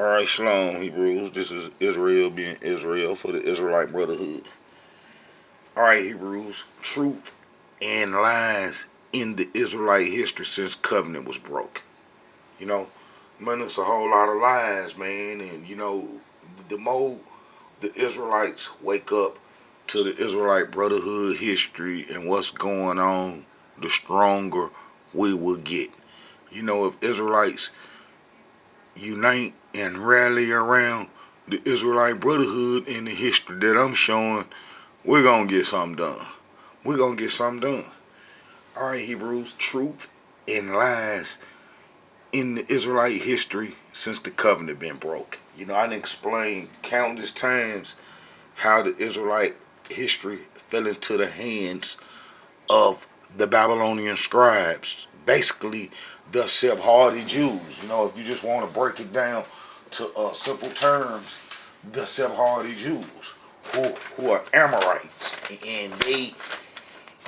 Alright, Shalom, Hebrews. This is Israel being Israel for the Israelite Brotherhood. Alright, Hebrews. Truth and lies in the Israelite history since covenant was broke. Man, it's a whole lot of lies, man. And, the more the Israelites wake up to the Israelite Brotherhood history and what's going on, the stronger we will get. If Israelites unite and rally around the Israelite Brotherhood in the history that I'm showing, we're going to get something done. We're going to get something done. Alright, Hebrews, truth and lies in the Israelite history since the covenant been broke. I done explained countless times how the Israelite history fell into the hands of the Babylonian scribes, basically the Sephardi Jews. If you just want to break it down to simple terms, the Sephardi Jews, who are Amorites, and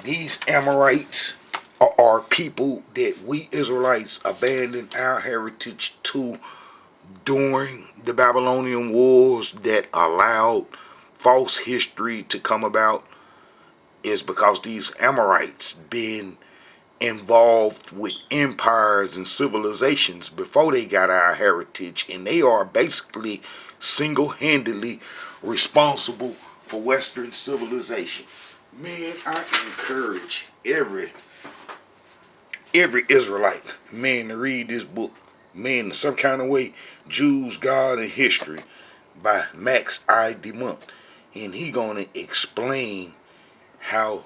these Amorites are people that we Israelites abandoned our heritage to during the Babylonian Wars that allowed false history to come about. Is because these Amorites been involved with empires and civilizations before they got our heritage, and they are basically single-handedly responsible for Western civilization. Man, I encourage every Israelite, man, to read this book, man, in some kind of way, Jews, God, and History by Max I. DeMont. And he gonna explain how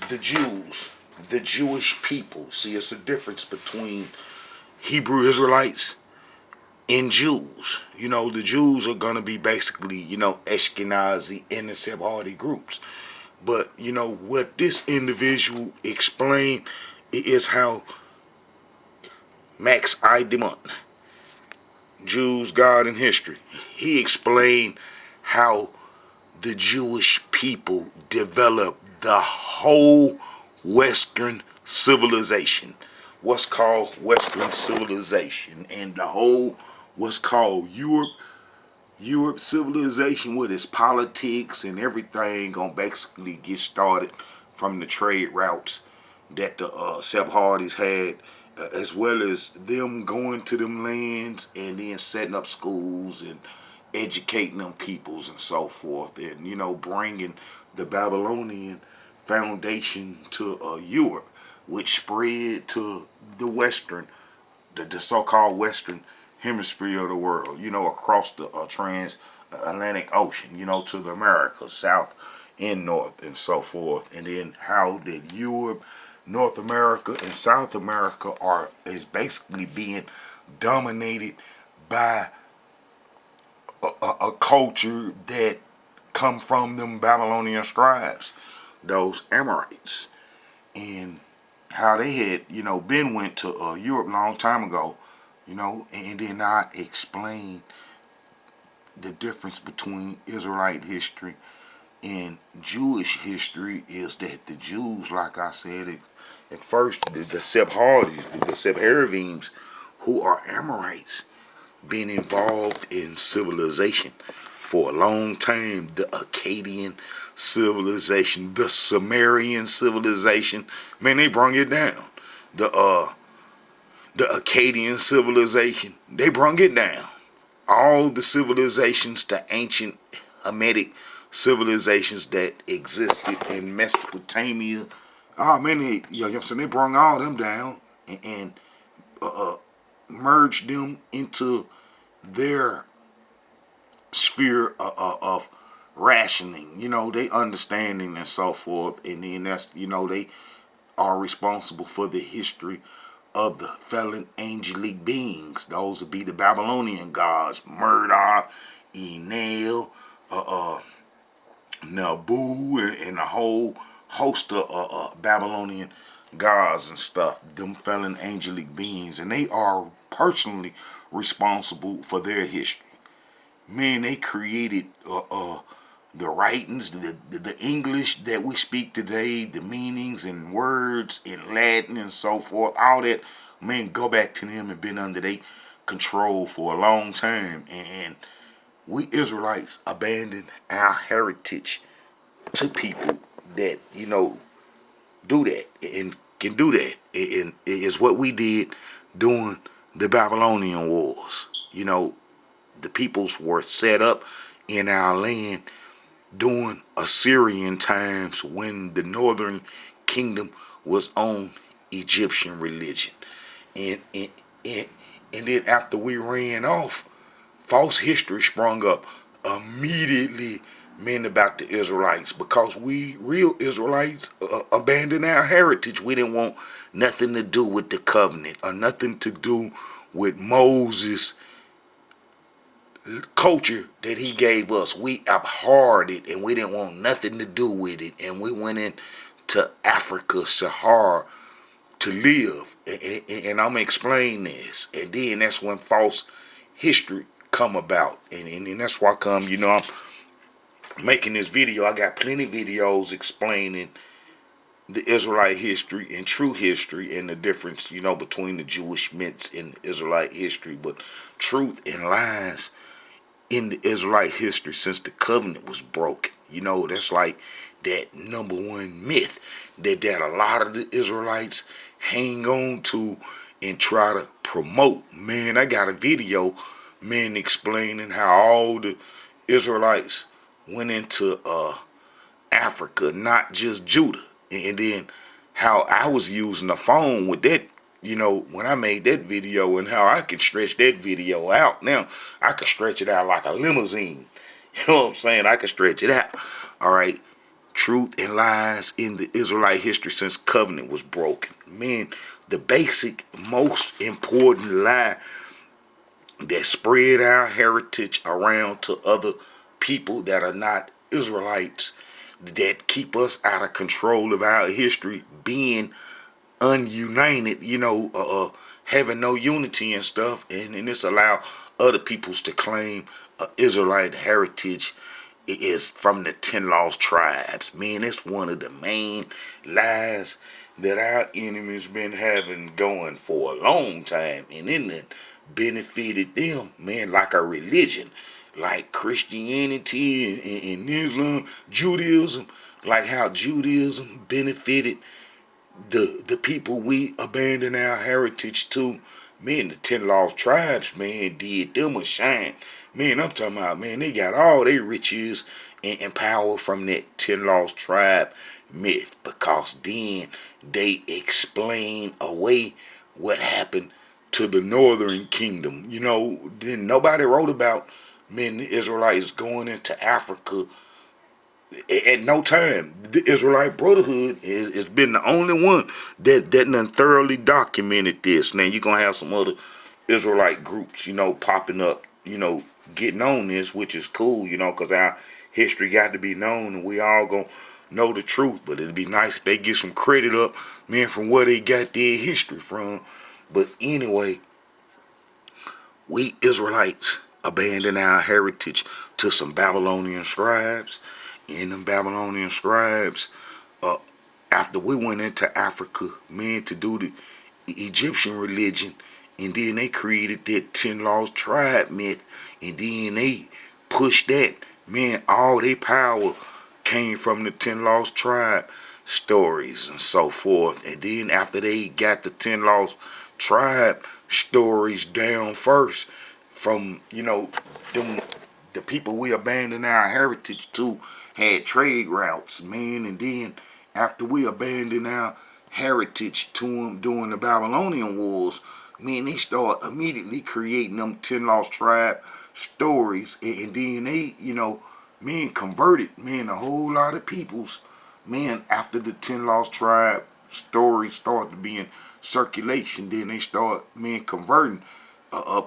the Jews, the Jewish people, see, it's a difference between Hebrew Israelites and Jews. The Jews are going to be basically, Ashkenazi and the Sephardi groups. But, what this individual explained is how Max I. DeMont, Jews, God, and History, he explained how the Jewish people developed the whole Western civilization, what's called Western civilization, and the whole what's called Europe civilization, with its politics and everything, gonna basically get started from the trade routes that the Sephardis had, as well as them going to them lands and then setting up schools and educating them peoples and so forth, and bringing the Babylonian foundation to Europe, which spread to the Western, the so-called Western hemisphere of the world, across the transatlantic ocean, to the Americas, South and North and so forth. And then how did Europe, North America, and South America is basically being dominated by a culture that come from them Babylonian scribes, those Amorites, and how they had, went to Europe a long time ago, and then I explained the difference between Israelite history and Jewish history is that the Jews, like I said, at first, the Sephardis, the Sephardians, who are Amorites, been involved in civilization for a long time. The Akkadian civilization, the Sumerian civilization, man, they brung it down. The Akkadian civilization, they brung it down. All the civilizations, the ancient Hamitic civilizations that existed in Mesopotamia, they brung all them down and merged them into their sphere of rationing, they understanding and so forth, and then that's, they are responsible for the history of the fallen angelic beings. Those would be the Babylonian gods, Marduk, Enel, Nabu, and a whole host of Babylonian gods and stuff, them fallen angelic beings, and they are personally responsible for their history. Man, they created the writings, the English that we speak today, the meanings and words in Latin and so forth, all that. Man, go back to them and been under their control for a long time, and we Israelites abandoned our heritage to people that do that and can do that. And it's what we did during the Babylonian Wars. The peoples were set up in our land during Assyrian times when the northern kingdom was on Egyptian religion. And, and, and, and then after we ran off, false history sprung up immediately, men, about the Israelites, because we real Israelites abandoned our heritage. We didn't want nothing to do with the covenant or nothing to do with Moses' culture that he gave us. We abhorred it and we didn't want nothing to do with it. And we went into Africa, Sahara, to live. And I'm going to explain this. And then that's when false history come about. And that's why I'm making this video. I got plenty of videos explaining the Israelite history and true history and the difference, between the Jewish myths and Israelite history. But truth and lies in the Israelite history since the covenant was broken. That's like that number one myth that a lot of the Israelites hang on to and try to promote. Man, I got a video, man, explaining how all the Israelites went into Africa, not just Judah. And then how I was using the phone with that, when I made that video, and how I can stretch that video out. Now, I can stretch it out like a limousine. You know what I'm saying? I can stretch it out. All right. Truth and lies in the Israelite history since covenant was broken. Man, the basic, most important lie that spread our heritage around to other people that are not Israelites, that keep us out of control of our history, being ununited, having no unity and stuff, and this allow other peoples to claim Israelite heritage is from the 10 lost tribes. Man, it's one of the main lies that our enemies been having going for a long time, and it benefited them, man, like a religion, like Christianity and Islam, Judaism, like how Judaism benefited the people we abandoned our heritage to. Man, the 10 lost tribes, man, did them a shine. Man, I'm talking about, man, they got all their riches and power from that 10 lost tribe myth, because then they explain away what happened to the northern kingdom. Then nobody wrote about, man, the Israelites going into Africa at no time. The Israelite Brotherhood has been the only one that done thoroughly documented this. Now you're gonna have some other Israelite groups, popping up, getting on this, which is cool, because our history got to be known, and we all gonna know the truth. But it'd be nice if they get some credit up, man, from where they got their history from. But anyway, we Israelites abandoned our heritage to some Babylonian scribes. And them Babylonian scribes, after we went into Africa, man, to do the Egyptian religion, and then they created that 10 lost tribe myth, and then they pushed that, man, all their power came from the 10 lost tribe stories and so forth. And then after they got the 10 lost tribe stories down first from, them, the people we abandoned our heritage to had trade routes, man. And then after we abandoned our heritage to them during the Babylonian Wars, man, they start immediately creating them 10 lost tribe stories. And then they, man, converted, man, a whole lot of peoples, man, after the 10 lost tribe stories started being circulation. Then they start, man, converting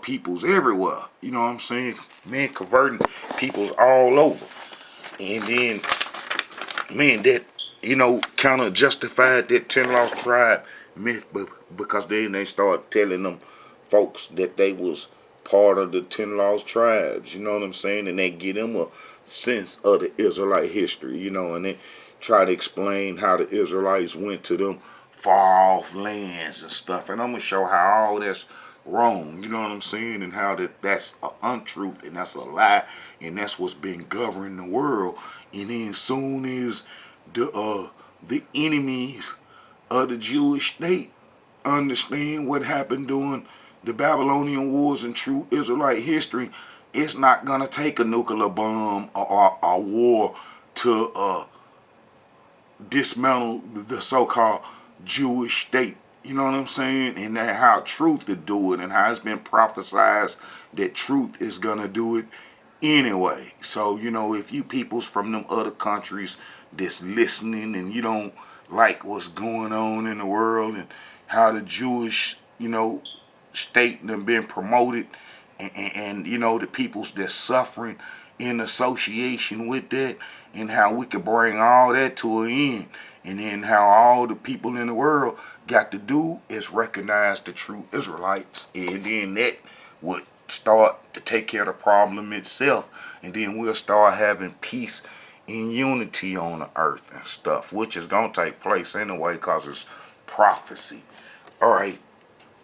peoples everywhere. You know what I'm saying? Man, converting peoples all over. And then, man, that, kind of justified that 10 lost tribe myth, because then they start telling them folks that they was part of the 10 lost tribes, you know what I'm saying? And they give them a sense of the Israelite history, and they try to explain how the Israelites went to them far off lands and stuff. And I'm going to show how all that's wrong. You know what I'm saying? And how that's an untruth and that's a lie, and that's what's been governing the world. And then soon as the enemies of the Jewish state understand what happened during the Babylonian Wars and true Israelite history, it's not gonna take a nuclear bomb or a war to dismantle the so-called Jewish state. You know what I'm saying? And that how truth to do it, and how it's been prophesied that truth is gonna do it anyway. So, you know, if you peoples from them other countries that's listening and you don't like what's going on in the world and how the Jewish, you know, state done been promoted, and you know, the peoples that's suffering in association with that, and how we could bring all that to an end, and then how all the people in the world got to do is recognize the true Israelites, and then that would start to take care of the problem itself, and then we'll start having peace and unity on the earth and stuff, which is gonna take place anyway because it's prophecy. All right,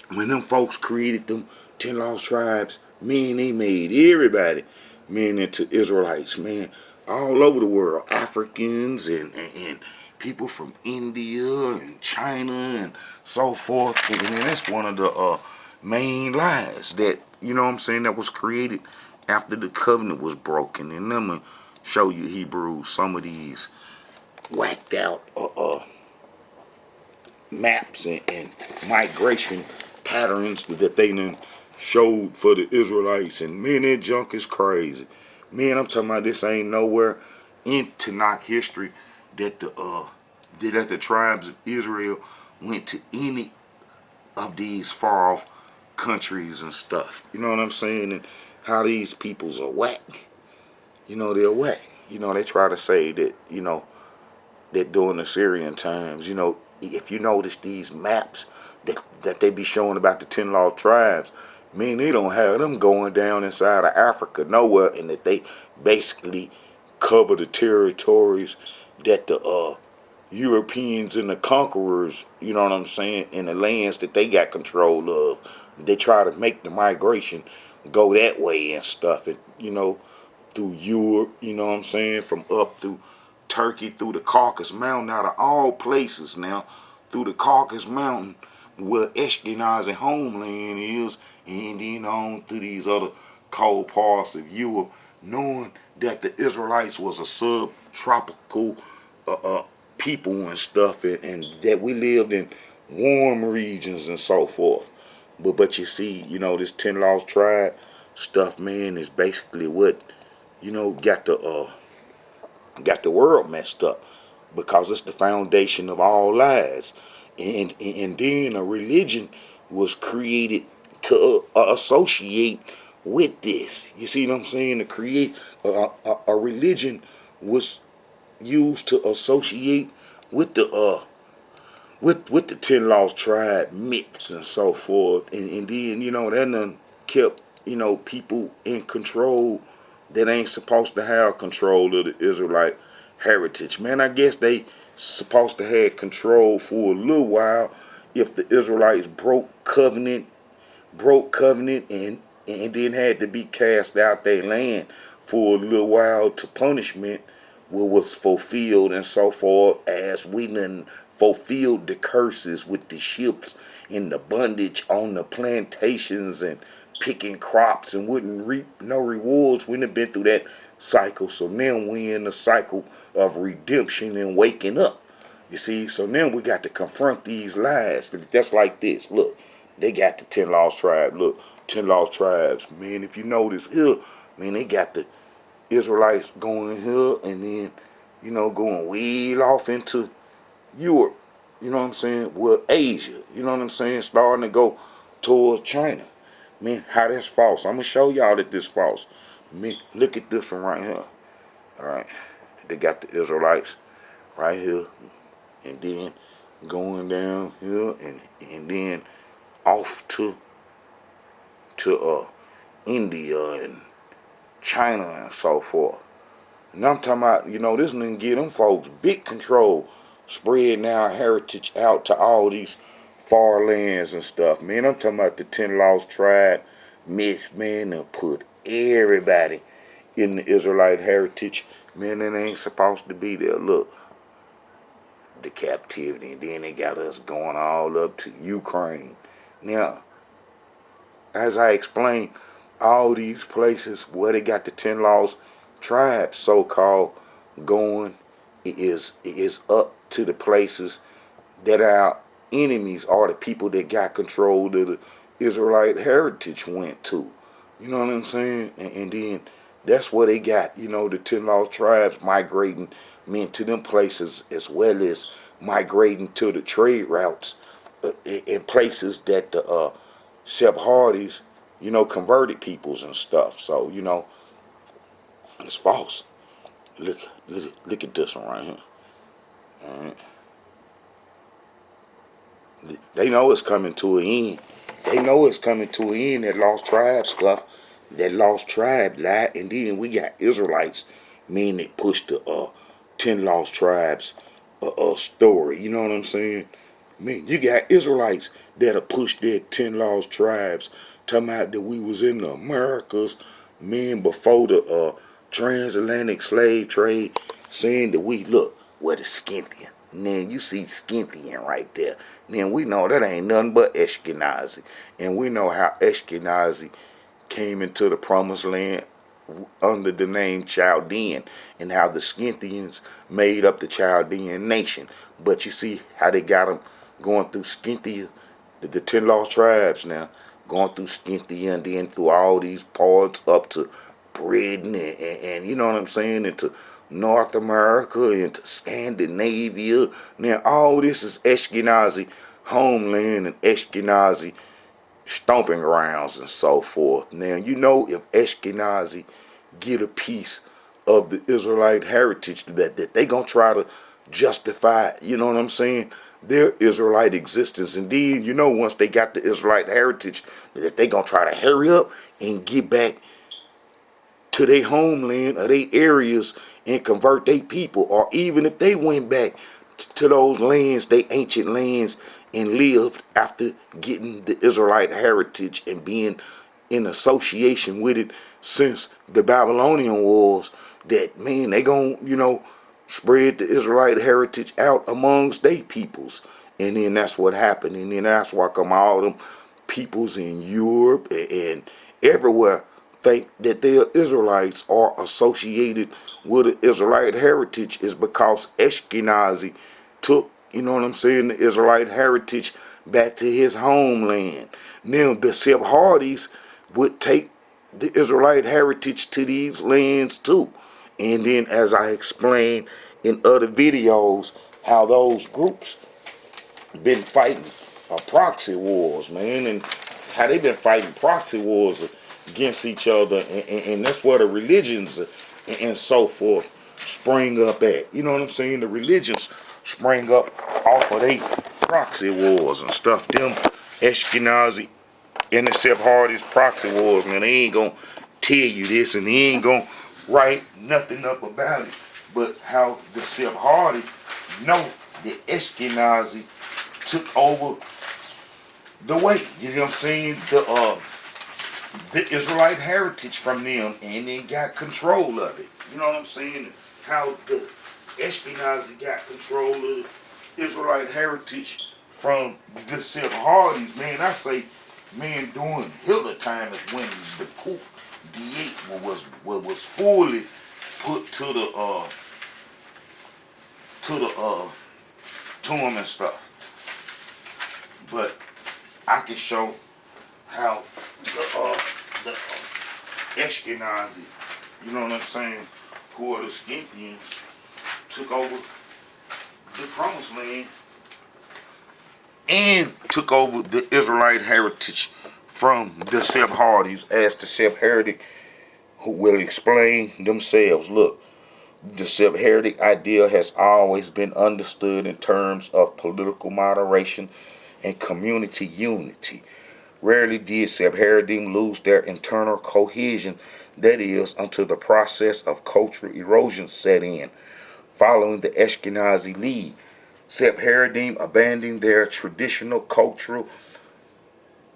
when them folks created them 10 lost tribes, man, they made everybody, man, into Israelites, man, all over the world, Africans and people from India and China and so forth. And that's one of the main lies that, you know what I'm saying, that was created after the covenant was broken. And I'm going to show you, Hebrews, some of these whacked out maps and migration patterns that they done showed for the Israelites. And man, that junk is crazy. Man, I'm talking about this ain't nowhere in Tanakh history that the tribes of Israel went to any of these far off countries and stuff. You know what I'm saying? And how these peoples are whack. You know, they're whack. You know, they try to say that, you know, that during the Assyrian times, you know, if you notice these maps that they be showing about the 10 lost tribes, man, they don't have them going down inside of Africa nowhere, and that they basically cover the territories that the Europeans and the conquerors, you know what I'm saying, in the lands that they got control of. They try to make the migration go that way and stuff, and you know, through Europe, you know what I'm saying, from up through Turkey, through the Caucasus Mountain, out of all places now, through the Caucasus Mountain, where Ashkenazi homeland is, and then on through these other cold parts of Europe, knowing that the Israelites was a subtropical people and stuff, and that we lived in warm regions and so forth. But you see, you know, this 10 lost tribe stuff, man, is basically what, you know, got the world messed up, because it's the foundation of all lies. And then a religion was created to associate with this. You see what I'm saying? To create a religion was used to associate with the with the 10 lost tribe myths and so forth, and then, you know, that done kept, you know, people in control that ain't supposed to have control of the Israelite heritage. Man, I guess they supposed to have control for a little while if the Israelites broke covenant and then had to be cast out their land for a little while to punishment was fulfilled and so forth, as we done fulfilled the curses with the ships and the bondage on the plantations and picking crops and wouldn't reap no rewards. We done been through that cycle. So now we in the cycle of redemption and waking up. You see, so now we got to confront these lies. Just like this. Look, they got the 10 lost tribes. Look, 10 lost tribes. Man, if you notice here, man, they got the Israelites going here and then, you know, going way off into Europe. You know what I'm saying? Well, Asia. You know what I'm saying? Starting to go towards China. Man, how that's false. I'm going to show y'all that this false. Man, look at this one right here. All right. They got the Israelites right here. And then going down here and then off to India and China and so forth. And I'm talking about, you know, this didn't give them folks big control, spreading our heritage out to all these far lands and stuff, man. I'm talking about the 10 Lost Tribe myth, man, and put everybody in the Israelite heritage. Man, it ain't supposed to be there. Look, the captivity, and then they got us going all up to Ukraine. Now, as I explained, all these places where they got the 10 Lost Tribes, so-called, going, is up to the places that our enemies are the people that got control of the Israelite heritage went to. You know what I'm saying? And then that's where they got, the 10 Lost Tribes migrating men to them places, as well as migrating to the trade routes in places that the Sephardi's, converted peoples and stuff. So, it's false. Look at this one right here. All right. They know it's coming to an end. They know it's coming to an end, that lost tribe stuff. That lost tribe lie. And then we got Israelites, meaning that push the 10 lost tribes story. You know what I'm saying? Man, you got Israelites that'll push their 10 lost tribes, talking about that we was in the Americas, man, before the transatlantic slave trade, saying that we look where the Scythian. Man, you see Scythian right there. Man, we know that ain't nothing but Ashkenazi. And we know how Ashkenazi came into the promised land under the name Chaldean, and how the Scythians made up the Chaldean nation. But you see how they got them going through Scythia, the 10 lost tribes now, going through Scythia and then through all these parts up to Britain and you know what I'm saying, into North America, into Scandinavia. Now all this is Ashkenazi homeland and Ashkenazi stomping grounds and so forth. Now, if Ashkenazi get a piece of the Israelite heritage, that they gonna try to justify, you know what I'm saying, their Israelite existence. Indeed, once they got the Israelite heritage, that they gonna try to hurry up and get back to their homeland or their areas and convert their people. Or even if they went back to those lands, they ancient lands, and lived after getting the Israelite heritage and being in association with it since the Babylonian Wars, that, man, they gonna, spread the Israelite heritage out amongst their peoples. And then that's what happened. And then that's why come all them peoples in Europe and everywhere think that their Israelites are associated with the Israelite heritage, is because Ashkenazi took, you know what I'm saying, the Israelite heritage back to his homeland. Now the Sephardi's would take the Israelite heritage to these lands too. And then, as I explained in other videos, how those groups been fighting proxy wars, man, and how they been fighting proxy wars against each other, and that's where the religions and so forth spring up at. You know what I'm saying? The religions spring up off of they proxy wars and stuff. Them Ashkenazi and the Sephardi's proxy wars, man, they ain't gonna tell you this, and they ain't gonna write nothing up about it. But how the Sephardi know that Ashkenazi took over the way, you know what I'm saying, the Israelite heritage from them, and then got control of it. You know what I'm saying? How the Ashkenazi got control of the Israelite heritage from the Sephardi's. Man, I say, man, during Hitler time is when the coup d'etat was fully put to him and stuff. But I can show how the Ashkenazi, you know what I'm saying, who are the Scythians, took over the promised land and took over the Israelite heritage from the Sephardi's, as the Sephardic who will explain themselves. Look, the Sephardic idea has always been understood in terms of political moderation and community unity. Rarely did Sephardim lose their internal cohesion, that is, until the process of cultural erosion set in. Following the Ashkenazi lead, Sephardim abandoned their traditional cultural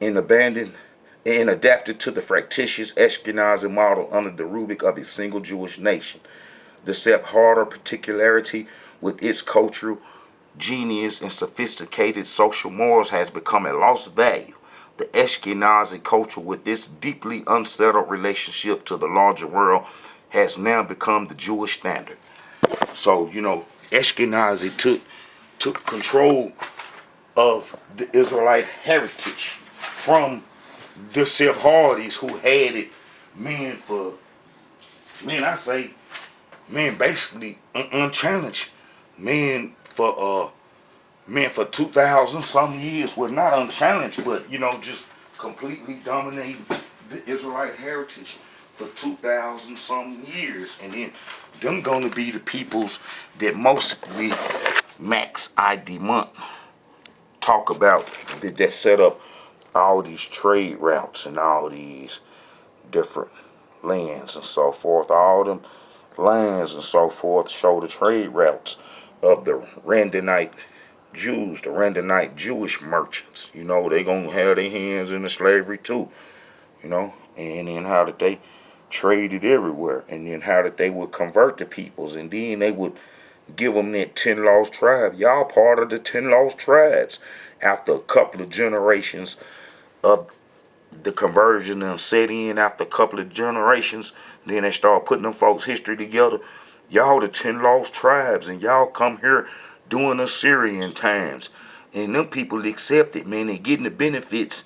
and adapted to the fractious Ashkenazi model under the rubric of a single Jewish nation. The Sephardic particularity with its cultural genius and sophisticated social morals has become a lost value. The Ashkenazi culture, with its deeply unsettled relationship to the larger world, has now become the Jewish standard. So, Ashkenazi took control of the Israelite heritage from the Sephardi's who had it, man, for, man, I say, man, basically unchallenged, man, for 2,000 some years. Well, not unchallenged, but just completely dominating the Israelite heritage for 2,000 some years. And then them gonna be the peoples that mostly Max ID Month talk about, that set up all these trade routes and all these different lands and so forth. All them lands and so forth show the trade routes of the Randonite Jews, the Randonite Jewish merchants. They gonna have their hands in the slavery too. And then how did they trade it everywhere, and then how did they would convert the peoples, and then they would give them that 10 lost tribe. Y'all part of the 10 lost tribes. After a couple of generations of the conversion and set in, after a couple of generations, then they start putting them folks' history together. Y'all the 10 lost tribes, and y'all come here during Assyrian times. And them people accept it, man. They getting the benefits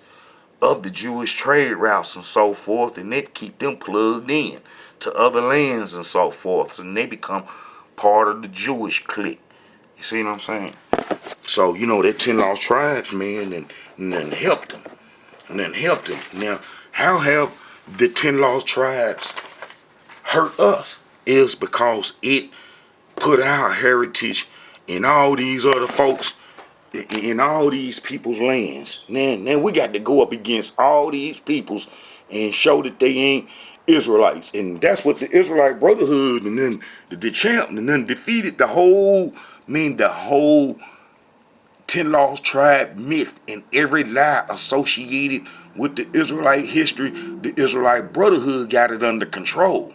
of the Jewish trade routes and so forth, and that keep them plugged in to other lands and so forth. And they become part of the Jewish clique. You see what I'm saying? So, that 10 lost tribes, man, and then helped them. Now, how have the 10 lost tribes hurt us? Is because it put our heritage in all these other folks, in all these people's lands. Now we got to go up against all these peoples and show that they ain't Israelites. And that's what the Israelite Brotherhood and then the champ and then defeated the whole 10 lost tribe myth and every lie associated with the Israelite history. The Israelite Brotherhood got it under control.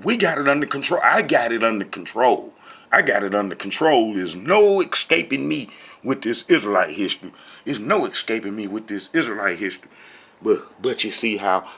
We got it under control. I got it under control. There's no escaping me with this Israelite history. There's no escaping me with this Israelite history. But you see how,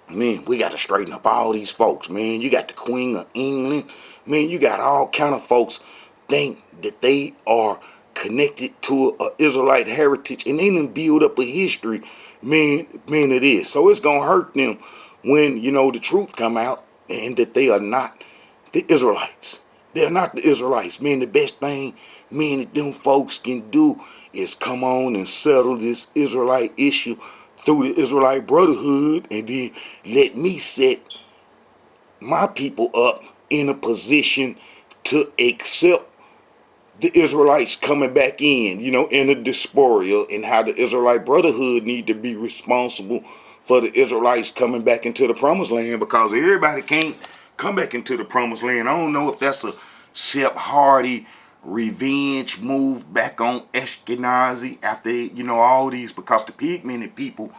man, we got to straighten up all these folks, man. You got the Queen of England. Man, you got all kind of folks think that they are connected to an Israelite heritage, and they done build up a history, man, it is. So it's going to hurt them when, the truth come out and that they are not the Israelites. They're not the Israelites. Man, the best thing, man, that them folks can do is come on and settle this Israelite issue through the Israelite Brotherhood, and then let me set my people up in a position to accept the Israelites coming back in the diaspora, and how the Israelite Brotherhood need to be responsible for the Israelites coming back into the promised land, because everybody can't come back into the promised land. I don't know if that's a Sephardi revenge move back on Ashkenazi after, all these, because the pigmented people,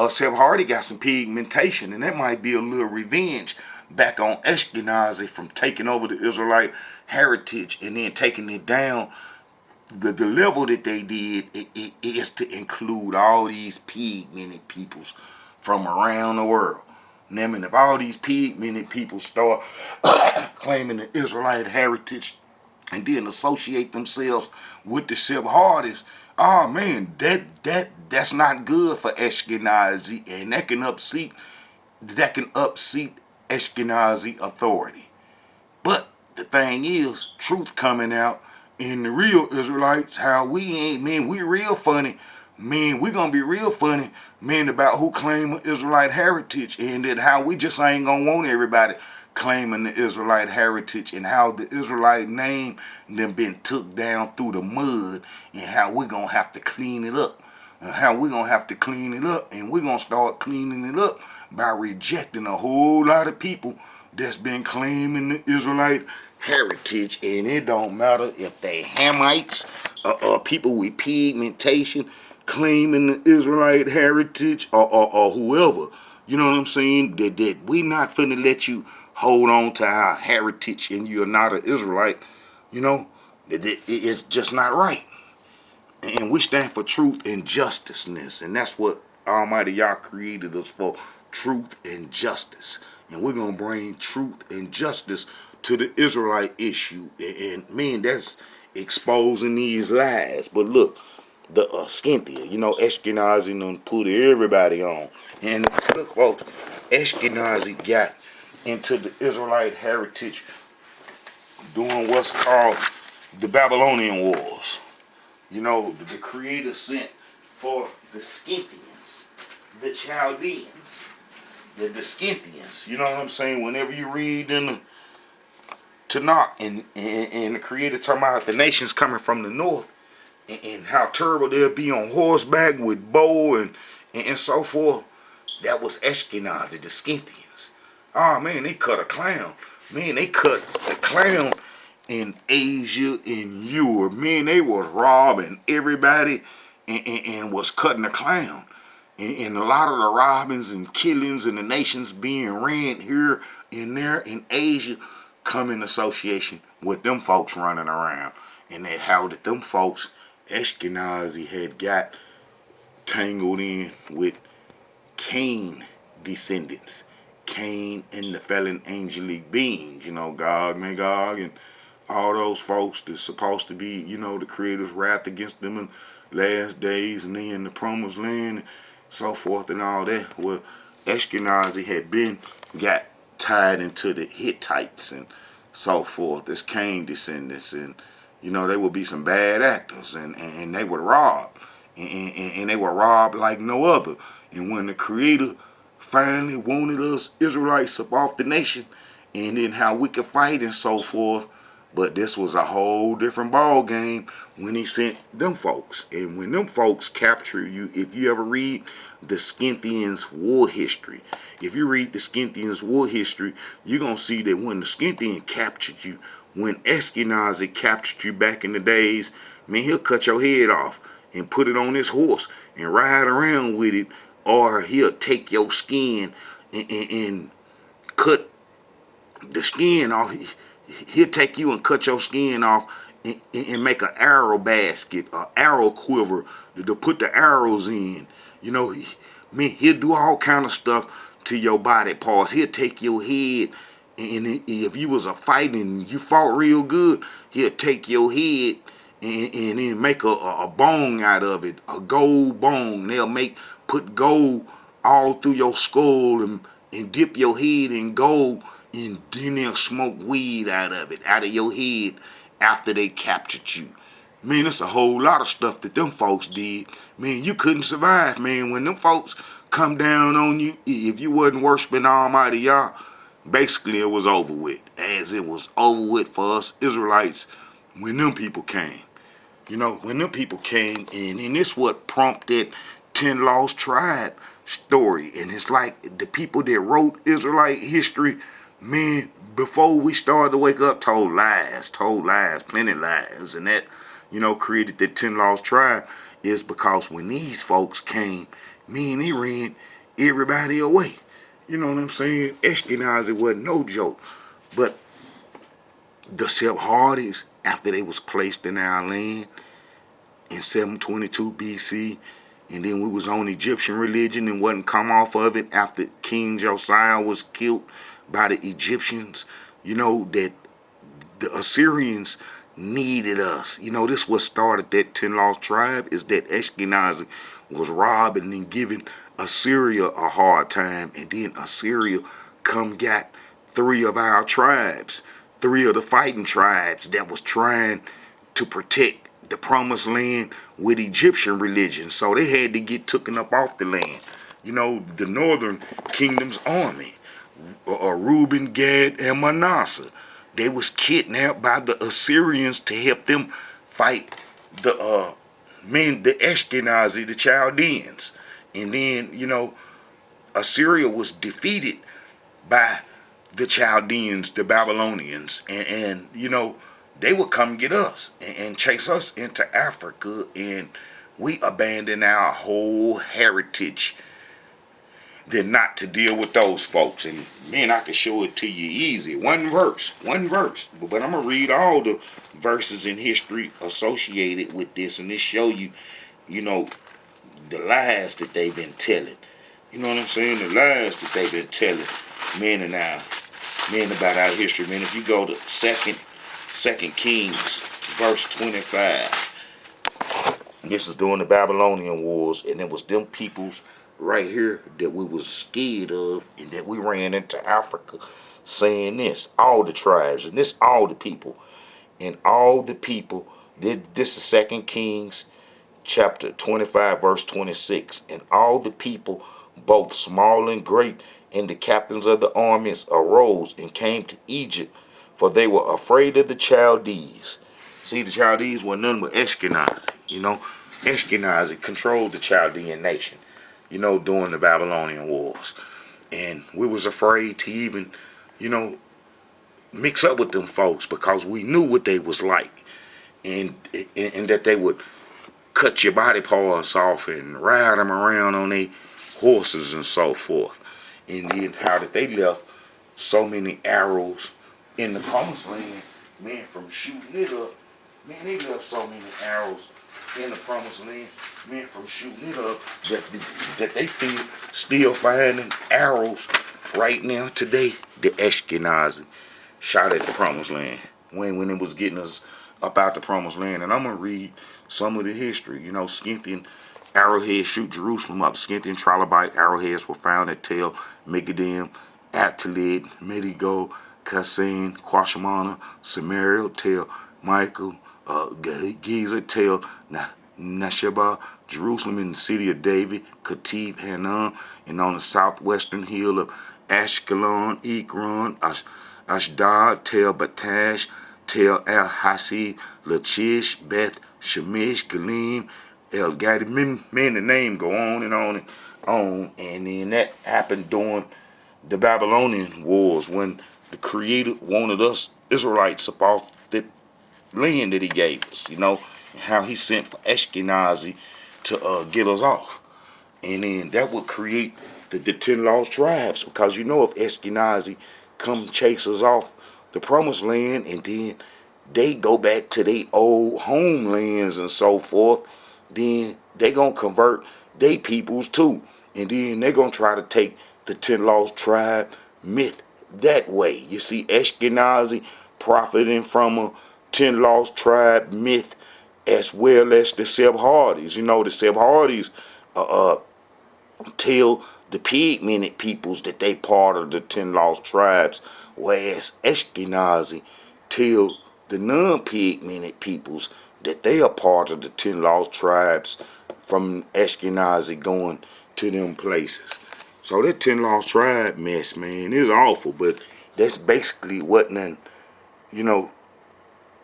Sephardi got some pigmentation, and that might be a little revenge back on Ashkenazi from taking over the Israelite heritage and then taking it down. The level that they did it is to include all these pigmented peoples from around the world. Now, I mean, if all these pigmented people start claiming the Israelite heritage and then associate themselves with the Sephardi's, oh man, that's not good for Ashkenazi, and that can upset Ashkenazi authority. But the thing is, truth coming out in the real Israelites, how we ain't, man, we real funny. Man, we gonna be real funny, man, about who claim Israelite heritage, and that how we just ain't gonna want everybody claiming the Israelite heritage, and how the Israelite name then been took down through the mud, and how we gonna have to clean it up. And we're gonna start cleaning it up by rejecting a whole lot of people that's been claiming the Israelite heritage, and it don't matter if they Hamites or people with pigmentation claiming the Israelite heritage or whoever. You know what I'm saying? That we not finna let you hold on to our heritage and you're not an Israelite. You know, it's just not right. And we stand for truth and justiceness, and that's what Almighty Yah created us for, truth and justice. And we're gonna bring truth and justice to the Israelite issue. And man, that's exposing these lies. But look, the Scythia, Ashkenazi done put everybody on. And look, folks, Ashkenazi got into the Israelite heritage during what's called the Babylonian Wars. The Creator sent for the Scythians, the Chaldeans, the Scythians. You know what I'm saying? Whenever you read in the Tanakh and the Creator talking about the nations coming from the north and how terrible they'll be on horseback with bow and so forth, that was Ashkenazi, the Scythians. Oh man, they cut a clown. Man, they cut a clown in Asia, in Europe. Man, they was robbing everybody and was cutting a clown. And a lot of the robbings and killings and the nations being ran here and there in Asia come in association with them folks running around. And that how that them folks, Ashkenazi, had got tangled in with Cain descendants. Cain and the fallen angelic beings, Gog, Magog, and all those folks that's supposed to be, the Creator's wrath against them in last days and then the promised land and so forth and all that. Well, Ashkenazi had got tied into the Hittites and so forth as Cain descendants, and they would be some bad actors, and they would rob, and they would rob like no other. And when the Creator finally wanted us Israelites up off the nation, and then how we could fight and so forth, but this was a whole different ball game when he sent them folks. And when them folks capture you, if you ever read the Scythians' war history, if you read the Scythians' war history, you're going to see that when the Scythian captured you, when Ashkenazi captured you back in the days, man, he'll cut your head off and put it on his horse and ride around with it, or he'll take your skin and cut the skin off. He'll take you and cut your skin off and make an arrow basket, an arrow quiver to put the arrows in. He'll do all kind of stuff to your body parts. He'll take your head, and if you was a fighting and you fought real good, he'll take your head and then make a bone out of it, a gold bone. They'll put gold all through your skull and dip your head in gold, and then they'll smoke weed out of it, out of your head after they captured you. Man, it's a whole lot of stuff that them folks did. Man, you couldn't survive, man. When them folks come down on you, if you wasn't worshiping Almighty Yah, basically it was over with. As it was over with for us Israelites when them people came. When them people came in, and this what prompted 10 Lost Tribe story. And it's like the people that wrote Israelite history, man, before we started to wake up, told lies, plenty lies. And that, created the 10 Lost Tribe is because when these folks came, man, they ran everybody away. You know what I'm saying? Ashkenazi wasn't no joke. But the Sephardics, after they was placed in our land in 722 BC, and then we was on Egyptian religion and wasn't come off of it after King Josiah was killed by the Egyptians, that the Assyrians needed us. This what started that 10 Lost Tribe, is that Ashkenazi was robbing and giving Assyria a hard time, and then Assyria come got 3 of our tribes, 3 of the fighting tribes that was trying to protect the promised land with Egyptian religion. So they had to get taken up off the land. The northern kingdom's army, Reuben, Gad, and Manasseh, they was kidnapped by the Assyrians to help them fight the Ashkenazi, the Chaldeans. And then, Assyria was defeated by the Chaldeans, the Babylonians, and you know, they would come get us and chase us into Africa, and we abandon our whole heritage than not to deal with those folks. And man, I can show it to you easy. One verse. But I'm gonna read all the verses in history associated with this, and this show you, you know, the lies that they've been telling. You know what I'm saying? The lies that they've been telling men about our history. Man, if you go to Second Kings, verse 25. This is during the Babylonian Wars, and it was them peoples right here that we was scared of, and that we ran into Africa saying this. All the tribes, and this all the people. And all the people, this is 2 Kings chapter 25, verse 26. And all the people, both small and great, and the captains of the armies arose and came to Egypt, for they were afraid of the Chaldees. See, the Chaldees were none but Ashkenazi, you know. Ashkenazi controlled the Chaldean nation, you know, during the Babylonian Wars. And we was afraid to even, you know, mix up with them folks because we knew what they was like. And that they would cut your body parts off and ride them around on their horses and so forth. And then how that they left so many arrows in the promised land, man, from shooting it up. Man, they left so many arrows in the promised land, man, from shooting it up, that they still finding arrows right now today. The Ashkenazi shot at the promised land when it was getting us up out the promised land. And I'm going to read some of the history. You know, Scythian arrowheads shoot Jerusalem up. Scythian trilobite arrowheads were found at Tel Megidim, Attalid, Medigo, Kassin, Quashamana, Samaria, Tel Michael, Giza, Tel Nasheba, Jerusalem in the city of David, Kativ, Hanam, and on the southwestern hill of Ashkelon, Ekron, Ashdod, Tel Batash, Tel El Hasi, Lachish, Beth Shemesh, Galim, El Gadi. Man, the name go on and on and on. And then that happened during the Babylonian Wars, when the Creator wanted us Israelites up off the land that he gave us, you know, and how he sent for Ashkenazi to get us off. And then that would create the 10 lost tribes, because you know, if Ashkenazi come chase us off the promised land, and then they go back to their old homelands and so forth, then they gonna convert they peoples too. And then they're gonna try to take the 10 lost tribe myth that way. You see, Ashkenazi profiting from a 10 lost tribe myth, as well as the Sephardi's. You know, the Sephardi's tell the pigmented peoples that they part of the 10 lost tribes, whereas Ashkenazi tell the non-pigmented peoples that they are part of the 10 lost tribes from Ashkenazi going to them places. So that 10 lost tribe mess, man, is awful, but that's basically what you know,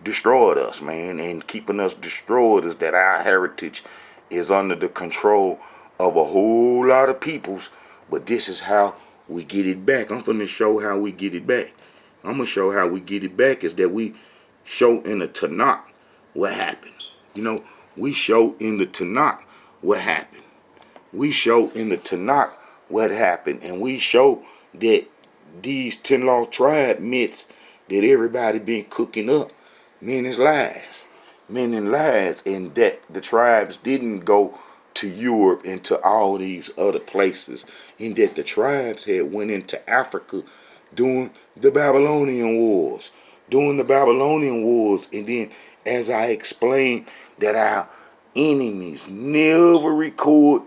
destroyed us, man. And keeping us destroyed is that our heritage is under the control of a whole lot of peoples, but this is how we get it back. I'm finna show how we get it back. I'm gonna show how we get it back is that we show in the Tanakh what happened. You know, we show in the Tanakh what happened. We show in the Tanakh what happened, and we show that these 10 lost tribe myths that everybody been cooking up, men is lies. Men and lies, and that the tribes didn't go to Europe and to all these other places, and that the tribes had went into Africa during the Babylonian Wars. During the Babylonian Wars, and then as I explained, that our enemies never record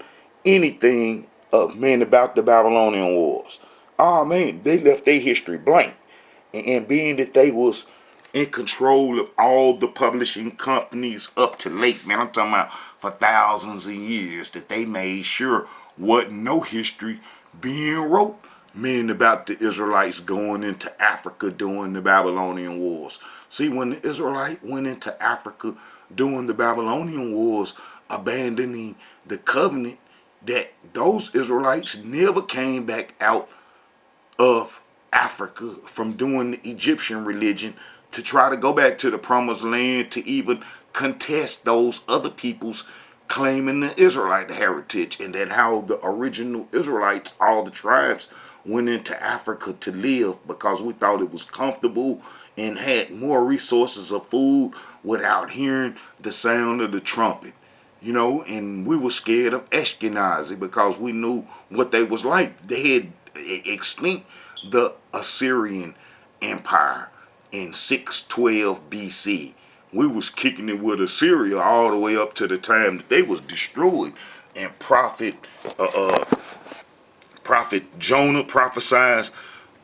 anything about the Babylonian Wars. Oh man, they left their history blank. And being that they was in control of all the publishing companies up to late, man, I'm talking about for thousands of years, that they made sure wasn't no history being wrote, man, about the Israelites going into Africa during the Babylonian Wars. See, when the Israelite went into Africa during the Babylonian Wars, abandoning the covenant, that those Israelites never came back out of Africa from doing the Egyptian religion to try to go back to the promised land to even contest those other peoples claiming the Israelite heritage, and that how the original Israelites, all the tribes, went into Africa to live because we thought it was comfortable and had more resources of food without hearing the sound of the trumpet. You know, and we were scared of Ashkenazi because we knew what they was like. They had extinct the Assyrian Empire in 612 BC. We was kicking it with Assyria all the way up to the time that they was destroyed. And Prophet Jonah prophesied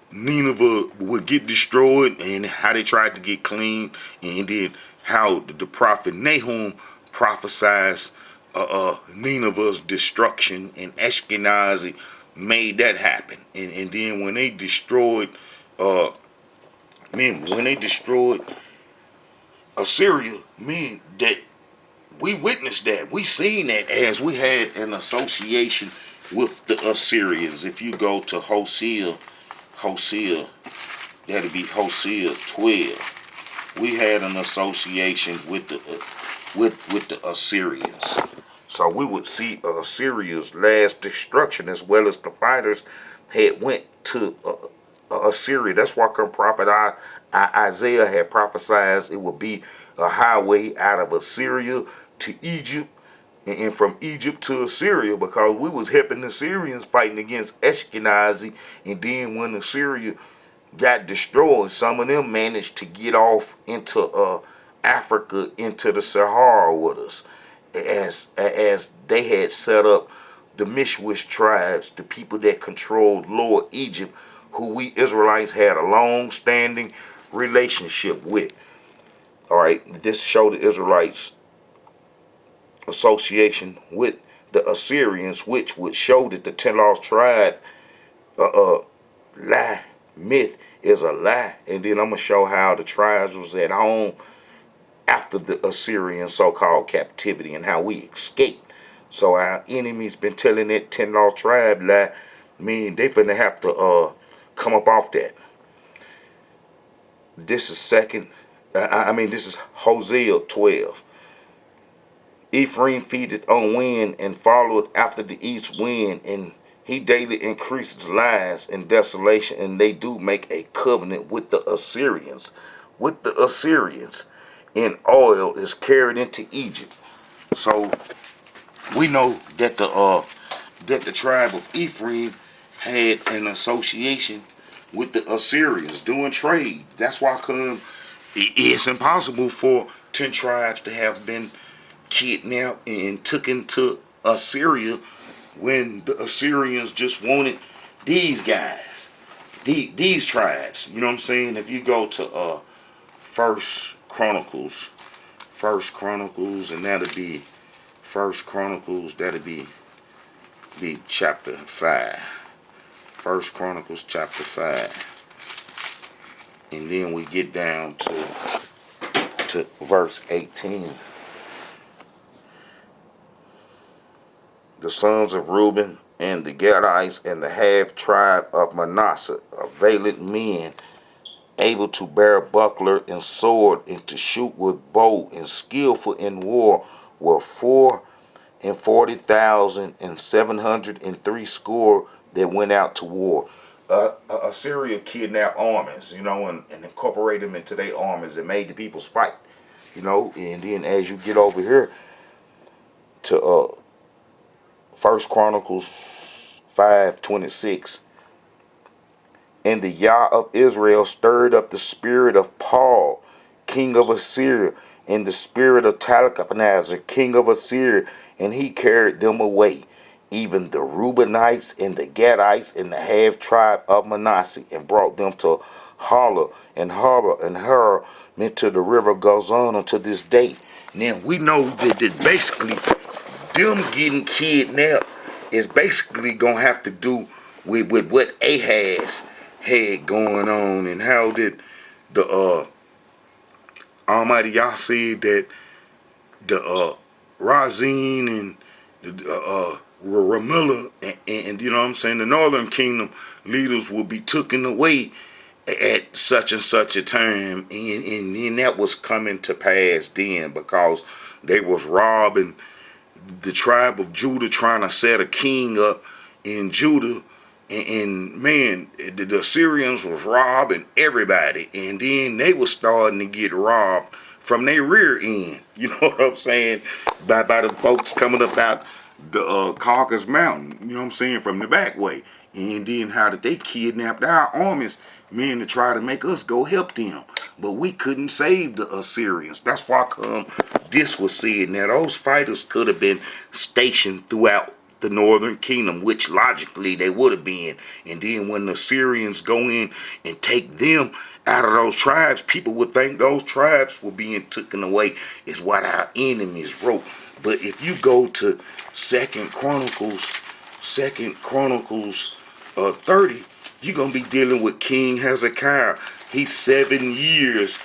Nineveh would get destroyed, and how they tried to get clean, and then how the prophet Nahum prophesied Nineveh's destruction, and Ashkenazi made that happen. And then when they destroyed, when they destroyed Assyria, that we witnessed that. We seen that as we had an association with the Assyrians. If you go to Hosea, that'd be Hosea 12. We had an association with the with the Assyrians. So we would see Assyria's last destruction, as well as the fighters had went to Assyria. That's why prophet Isaiah had prophesied it would be a highway out of Assyria to Egypt, and from Egypt to Assyria, because we was helping the Syrians fighting against Ashkenazi. And then when Assyria got destroyed, some of them managed to get off into Africa, into the Sahara with us, as they had set up the Mishwish tribes, the people that controlled Lower Egypt, who we Israelites had a long-standing relationship with. All right, this showed the Israelites Association with the Assyrians, which would show that the 10 lost tribe lie, myth is a lie. And then I'm going to show how the tribes was at home after the Assyrian so-called captivity and how we escaped. So our enemies been telling that 10 lost tribe lie, they finna have to come up off that. This is this is Hosea 12. Ephraim feedeth on wind and followed after the east wind, and he daily increases lies and desolation, and they do make a covenant with the Assyrians. With the Assyrians, and oil is carried into Egypt. So we know that the tribe of Ephraim had an association with the Assyrians doing trade. That's why it's impossible for 10 tribes to have been kidnapped and took into Assyria when the Assyrians just wanted these guys, these tribes. You know what I'm saying? If you go to First Chronicles, and that'll be First Chronicles, that'll be chapter 5. First Chronicles chapter 5. And then we get down to verse 18. The sons of Reuben and the Gadites and the half tribe of Manasseh are valiant men, able to bear buckler and sword, and to shoot with bow, and skillful in war, were 440,703 that went out to war. Assyria kidnapped armies, and incorporated them into their armies and made the peoples fight, And then as you get over here to First Chronicles 5:26, and the Yah of Israel stirred up the spirit of Paul, king of Assyria, and the spirit of Talcapneser, king of Assyria, and he carried them away, even the Reubenites and the Gadites and the half tribe of Manasseh, and brought them to Hala and Harbor and Hur, into the river goes on unto this day. Now we know that basically them getting kidnapped is basically gonna have to do with what Ahaz had going on, and how did the Almighty Yah said that the Razin and Ramallah, and you know what I'm saying, the northern kingdom leaders will be taken away at such and such a time, and that was coming to pass then, because they was robbing the tribe of Judah, trying to set a king up in Judah, and man, the Assyrians was robbing everybody, and then they was starting to get robbed from their rear end. You know what I'm saying? By the folks coming up out the Caucasus Mountain. You know what I'm saying? From the back way. And then how did they kidnap our armies, men, to try to make us go help them. But we couldn't save the Assyrians. That's why this was said. Now those fighters could have been stationed throughout the northern kingdom, which logically they would have been. And then when the Assyrians go in and take them out of those tribes, people would think those tribes were being taken away, is what our enemies wrote. But if you go to Second Chronicles 30, you're going to be dealing with King Hezekiah. He's 7 years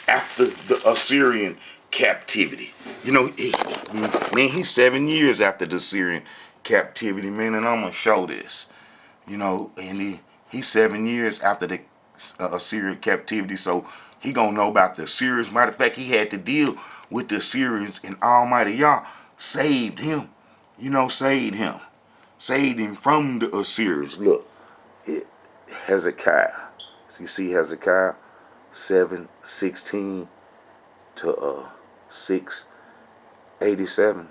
after the Assyrian captivity. You know, he's 7 years after the Assyrian captivity, man, and I'm going to show this. You know, and he's 7 years after the Assyrian captivity, so he going to know about the Assyrians. Matter of fact, he had to deal with the Assyrians, and Almighty Yah saved him. You know, saved him from the Assyrians. Look, Hezekiah. So you see Hezekiah 7:16 to 6:87.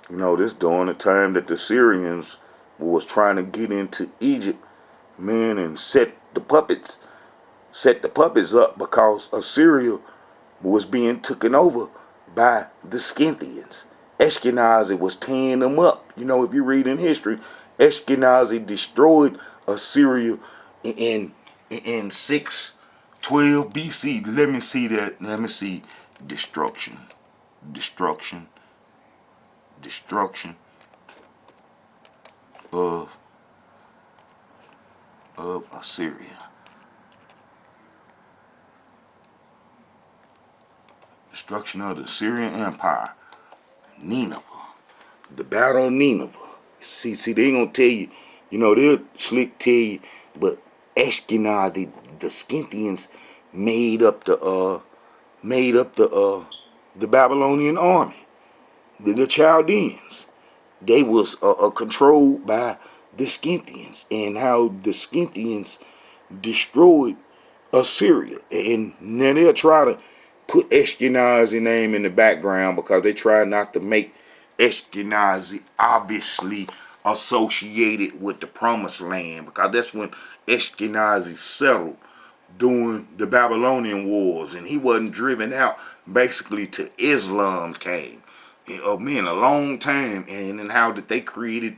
You know, this during the time that the Assyrians was trying to get into Egypt, man, and set the puppets up, because Assyria was being taken over by the Scythians. Ashkenazi was tearing them up. You know, if you read in history, Ashkenazi destroyed Assyria in 612 BC. Let me see that. Let me see. Destruction of Assyria. Destruction of the Assyrian Empire. Nineveh. The Battle of Nineveh. See, they ain't gonna tell you. You know, they'll slick tell you, but Ashkenaz, the Scythians made up the Babylonian army. The Chaldeans. They was controlled by the Scythians, and how the Scythians destroyed Assyria. And now they'll try to put Ashkenazi name in the background, because they try not to make Ashkenazi obviously associated with the Promised Land, because that's when Ashkenazi settled during the Babylonian Wars, and he wasn't driven out basically till Islam came. A long time, and then how that they created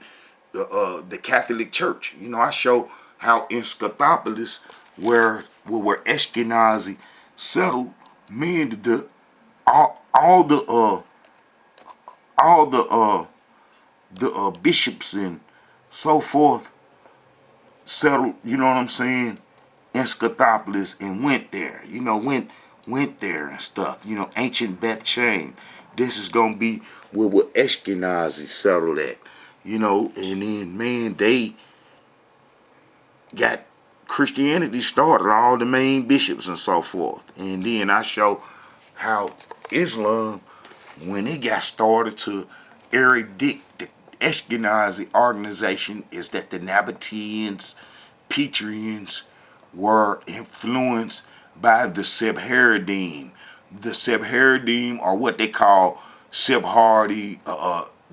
the Catholic Church. You know, I show how in Scythopolis, where Ashkenazi settled, man, all the bishops and so forth settled. You know what I'm saying? In Scythopolis, and went there. You know, went there and stuff. You know, ancient Beth Chain. This is gonna be where Ashkenazi settled at. You know, and then man, they got Christianity started, all the main bishops and so forth. And then I show how Islam, when it got started to erudict the Ashkenazi organization, is that the Nabateans, Petrians were influenced by the Sephardim. The Sephardim are what they call Sephardi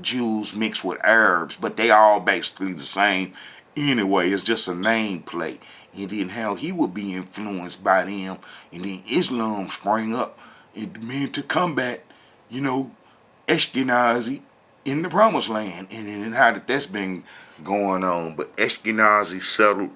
Jews mixed with Arabs, but they all basically the same anyway. It's just a name play. And then how he would be influenced by them, and then Islam sprang up and meant to combat, you know, Ashkenazi in the Promised Land, and then how that's been going on. But Ashkenazi settled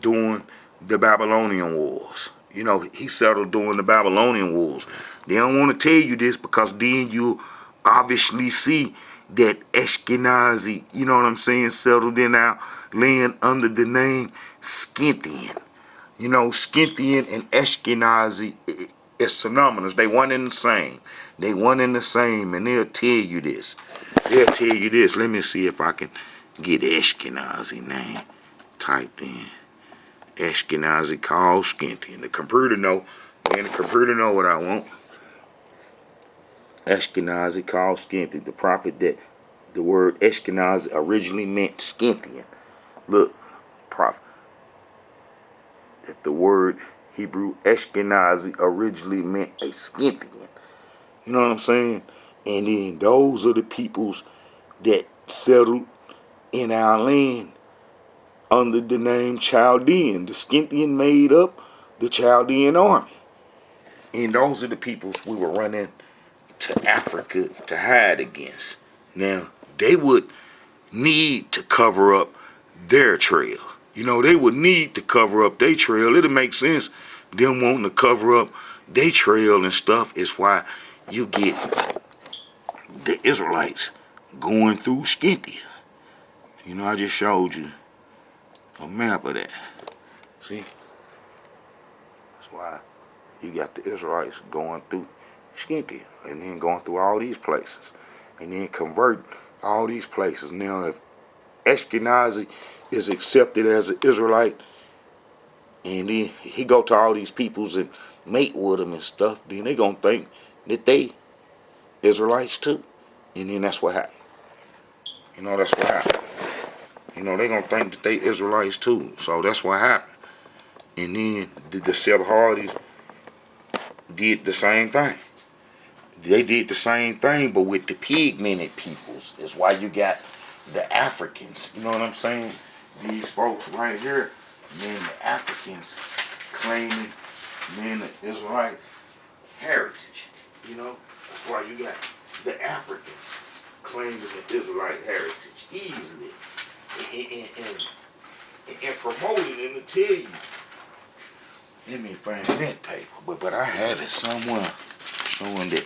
during the Babylonian Wars. You know, he settled during the Babylonian Wars. They don't want to tell you this, because then you obviously see that Ashkenazi, you know what I'm saying, settled in our land under the name Scythian. You know, Scythian and Ashkenazi is synonymous. They one and the same. And they'll tell you this. they'll tell you this. Let me see if I can get Ashkenazi name typed in. Ashkenazi called Scythian. The computer know. Man, the computer know what I want. Ashkenazi called Scythian. The prophet that the word Ashkenazi originally meant Scythian. Look, prophet. That the word Hebrew Ashkenazi originally meant a Scythian. You know what I'm saying? And then those are the peoples that settled in our land under the name Chaldean. The Scythian made up the Chaldean army. And those are the peoples we were running to Africa to hide against. Now, they would need to cover up their trail. You know, they would need to cover up their trail. It'll make sense. Them wanting to cover up their trail and stuff is why you get the Israelites going through Scythia. You know, I just showed you a map of that. See? That's why you got the Israelites going through Scythia and then going through all these places and then convert all these places. Now, if Ashkenazi is accepted as an Israelite and then he go to all these peoples and mate with them and stuff, then they gonna think that they Israelites too. And then that's what happened. You know, that's what happened. You know, they gonna think that they Israelites too. So that's what happened. And then the Sephardists did the same thing. They did the same thing, but with the pigmented peoples is why you got the Africans. You know what I'm saying? These folks right here, man, the Africans claiming, man, the Israelite heritage. You know, that's why you got the Africans claiming the Israelite heritage easily and promoting them to tell you. Let me find that paper, but I have it somewhere showing that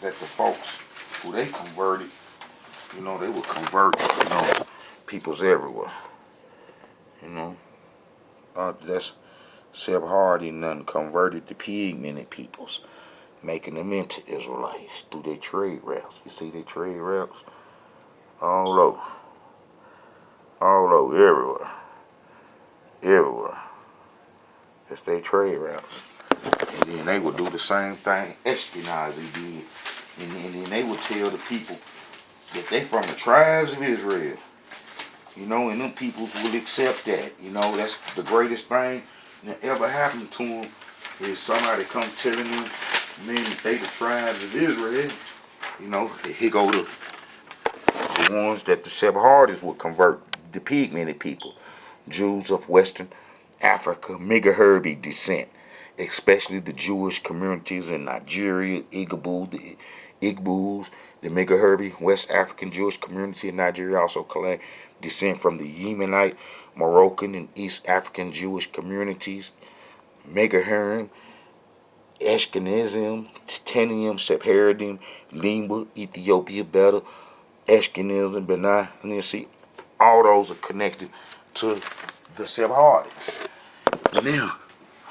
the folks who they converted, you know, they would convert, you know, peoples everywhere. You know, that's Sephardi and none converted the pigmented peoples, making them into Israelites through their trade routes. You see their trade routes all over, everywhere. That's their trade routes. And then they would do the same thing Ashkenazi did. And then they would tell the people that they from the tribes of Israel. You know, and them peoples will accept that. You know, that's the greatest thing that ever happened to them is somebody come telling them, man, that they the tribes of Israel. You know, here go the ones that the Sephardists would convert, the pigmented people, Jews of Western Africa, Megaherbi descent, especially the Jewish communities in Nigeria, the Igbos, the Megaherbi, West African Jewish community in Nigeria also collect descent from the Yemenite, Moroccan, and East African Jewish communities, Megaherbi, Ashkenazim, Titanium, Sephardim, Limba, Ethiopia, Beta, Ashkenazim, Benai, and you see all those are connected to the Sephardics. Now,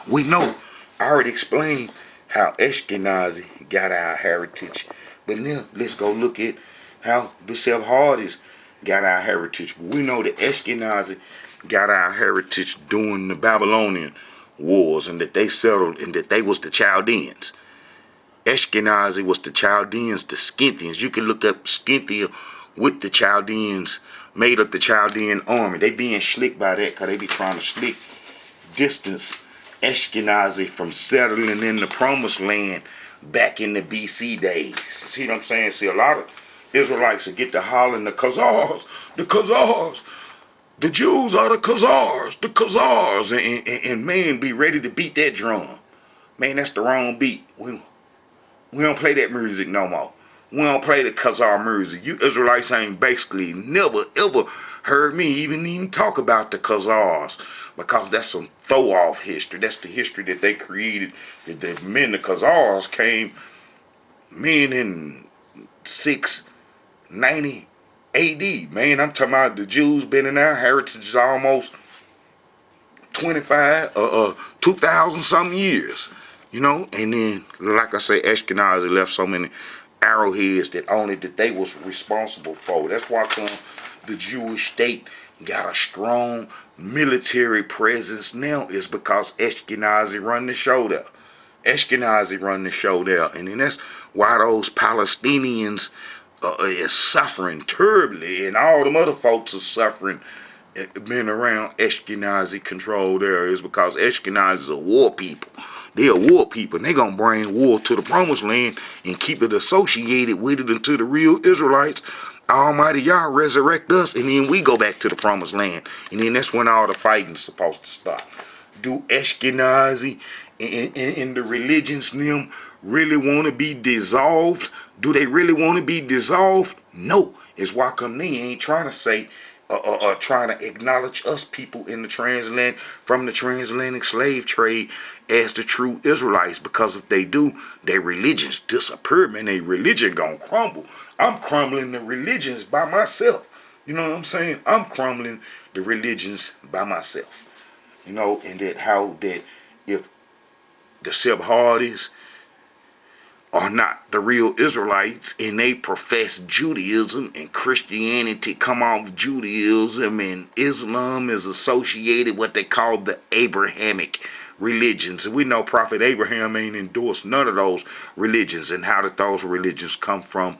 we know, I already explained how Ashkenazi got our heritage, but now let's go look at how the Sephardics got our heritage. We know that Ashkenazi got our heritage during the Babylonian Wars and that they settled and that they was the Chaldeans. Ashkenazi was the Chaldeans, the Scythians. You can look up Scythia with the Chaldeans, made up the Chaldean army. They being slick by that because they be trying to slick distance Ashkenazi from settling in the promised land back in the BC days. See what I'm saying? See, a lot of Israelites will get to hollering the Khazars, the Jews are the Khazars, and man be ready to beat that drum. Man, that's the wrong beat. We don't play that music no more. We don't play the Khazar music. You Israelites ain't basically never ever heard me even talk about the Khazars because that's some throw-off history. That's the history that they created. That the Khazars came in 690 AD. Man, I'm talking about the Jews been in our heritage almost 2,000 something years. You know, and then, like I say, Ashkenazi left so many arrowheads that only that they was responsible for. That's why come the Jewish state got a strong military presence now, is because Ashkenazi run the show there. Ashkenazi run the show there, and then that's why those Palestinians is suffering terribly, and all them other folks are suffering being around Ashkenazi controlled areas, because Ashkenazis are war people. They are war people, and they gonna bring war to the promised land and keep it associated with it until the real Israelites, Almighty Yah, resurrect us, and then we go back to the promised land. And then that's when all the fighting's supposed to stop. Do Ashkenazi and the religions them really want to be dissolved? Do they really want to be dissolved? No. It's why come they ain't trying to say trying to acknowledge us people in the from the transatlantic slave trade as the true Israelites, because if they do, their religions disappear, man. Their religion gonna crumble. I'm crumbling the religions by myself. You know what I'm saying? I'm crumbling the religions by myself. You know, and that how that if the Sephardists are not the real Israelites and they profess Judaism and Christianity come off Judaism, and Islam is associated what they call the Abrahamic religions. And we know Prophet Abraham ain't endorsed none of those religions, and how did those religions come from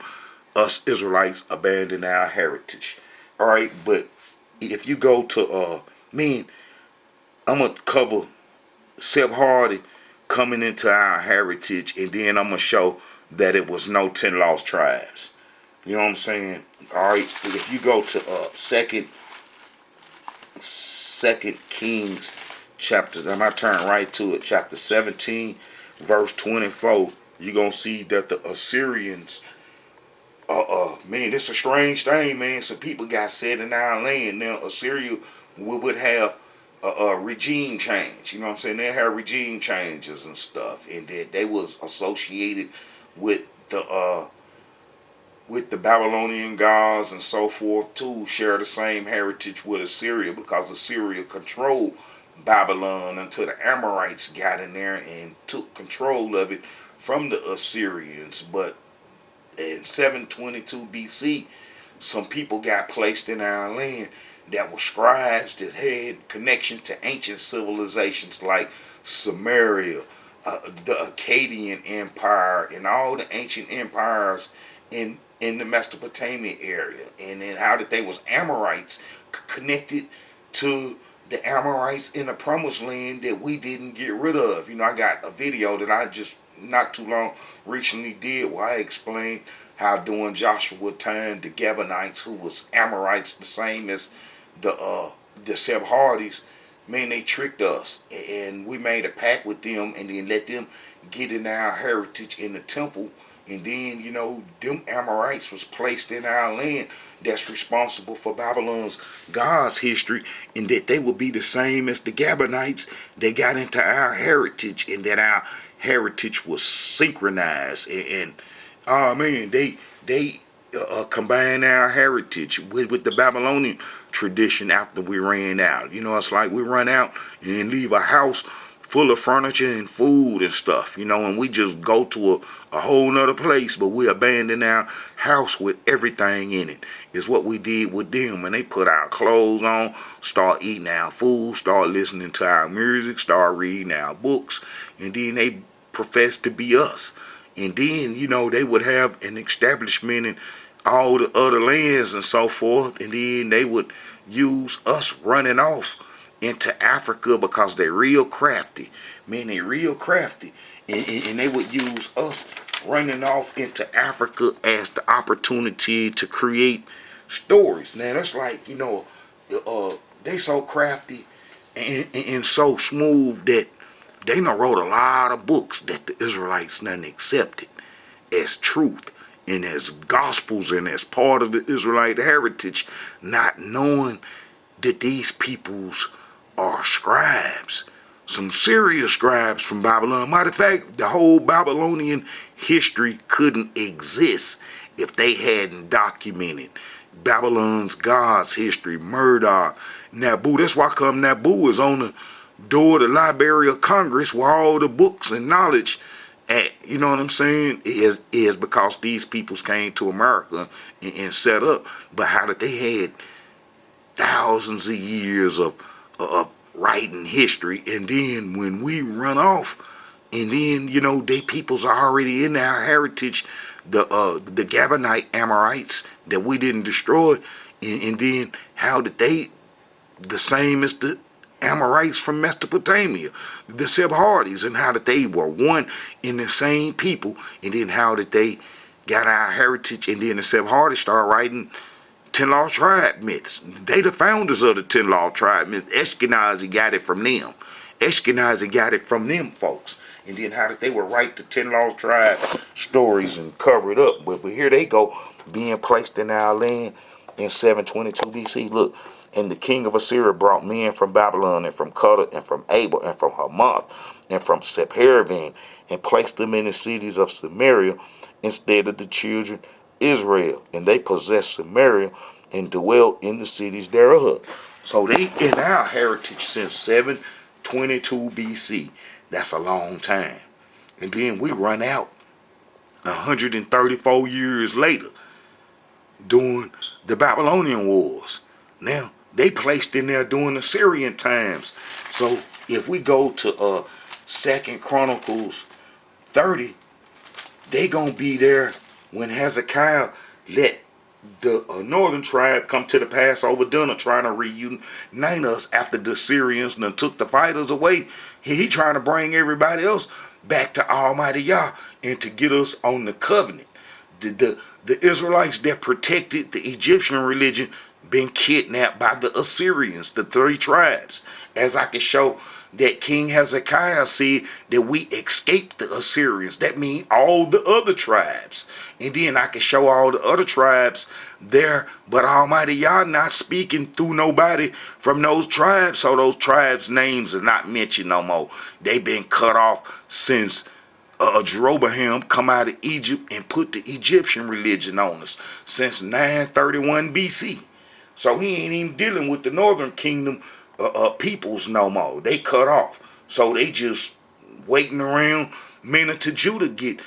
us Israelites abandoning our heritage. All right, but if you go to I'm gonna cover Sephardi coming into our heritage, and then I'm gonna show that it was no 10 lost tribes. You know what I'm saying? All right. If you go to Second Kings chapter, and I turn right to it, chapter 17, verse 24. You're gonna see that the Assyrians, man, this is a strange thing, man. Some people got set in our land. Now Assyria would have a regime change. You know what I'm saying? They had regime changes and stuff, and that they was associated with the Babylonian gods and so forth too. Share the same heritage with Assyria, because Assyria controlled Babylon until the Amorites got in there and took control of it from the Assyrians. But in 722 BC, some people got placed in our land that were scribes that had connection to ancient civilizations like Samaria, the Akkadian Empire, and all the ancient empires in the Mesopotamia area. And then how that they was Amorites connected to the Amorites in the promised land that we didn't get rid of. You know, I got a video that I just not too long recently did where I explained how during Joshua time the Gabaonites, who was Amorites the same as the Sephardi's, man, they tricked us, and we made a pact with them, and then let them get in our heritage in the temple. And then, you know, them Amorites was placed in our land that's responsible for Babylon's God's history, and that they would be the same as the Gabaonites. They got into our heritage, and that our heritage was synchronized, and man, they combine our heritage with the Babylonian tradition after we ran out. You know, it's like we run out and leave a house full of furniture and food and stuff, you know, and we just go to a whole nother place, but we abandon our house with everything in it. Is what we did with them. And they put our clothes on, start eating our food, start listening to our music, start reading our books, and then they profess to be us. And then, you know, they would have an establishment in all the other lands and so forth, and then they would use us running off into Africa, because they're real crafty. Man, they real crafty. And they would use us running off into Africa as the opportunity to create stories. Now, that's like, you know, they so crafty and so smooth that they done wrote a lot of books that the Israelites done accepted as truth and as gospels and as part of the Israelite heritage, not knowing that these peoples are scribes, some serious scribes from Babylon. Matter of fact, the whole Babylonian history couldn't exist if they hadn't documented Babylon's God's history, Murdoch, Nabu. That's why come Nabu is on door the Library of Congress where all the books and knowledge at, you know what I'm saying, is because these peoples came to America and set up. But how that they had thousands of years of writing history, and then when we run off, and then they peoples are already in our heritage, the Gabonite Amorites that we didn't destroy, and then how did they, the same as the Amorites from Mesopotamia, the Sephardics, and how that they were one in the same people, and then how that they got our heritage, and then the Sephardics started writing 10 Lost Tribe myths. They the founders of the 10 Lost Tribe myths. Ashkenazi got it from them. Ashkenazi got it from them folks. And then how that they would write the 10 Lost Tribe stories and cover it up. But here they go, being placed in our land in 722 BC. Look, and the king of Assyria brought men from Babylon and from Cutter and from Abel and from Hamath and from Sepharvaim and placed them in the cities of Samaria instead of the children Israel, and they possessed Samaria and dwelt in the cities thereof. So they in our heritage since 722 BC. That's a long time. And then we run out 134 years later during the Babylonian Wars. Now, they placed in there during Assyrian times. So if we go to 2 Chronicles 30, they gonna be there when Hezekiah let the northern tribe come to the Passover dinner trying to reunite us after the Assyrians done took the fighters away. He trying to bring everybody else back to Almighty Yah and to get us on the covenant. The Israelites that protected the Egyptian religion been kidnapped by the Assyrians, the three tribes. As I can show that King Hezekiah said that we escaped the Assyrians. That means all the other tribes. And then I can show all the other tribes there, but Almighty Yah not speaking through nobody from those tribes, so those tribes' names are not mentioned no more. They been cut off since Jeroboam come out of Egypt and put the Egyptian religion on us since 931 BC. So he ain't even dealing with the northern kingdom peoples no more. They cut off. So they just waiting around minute to Judah get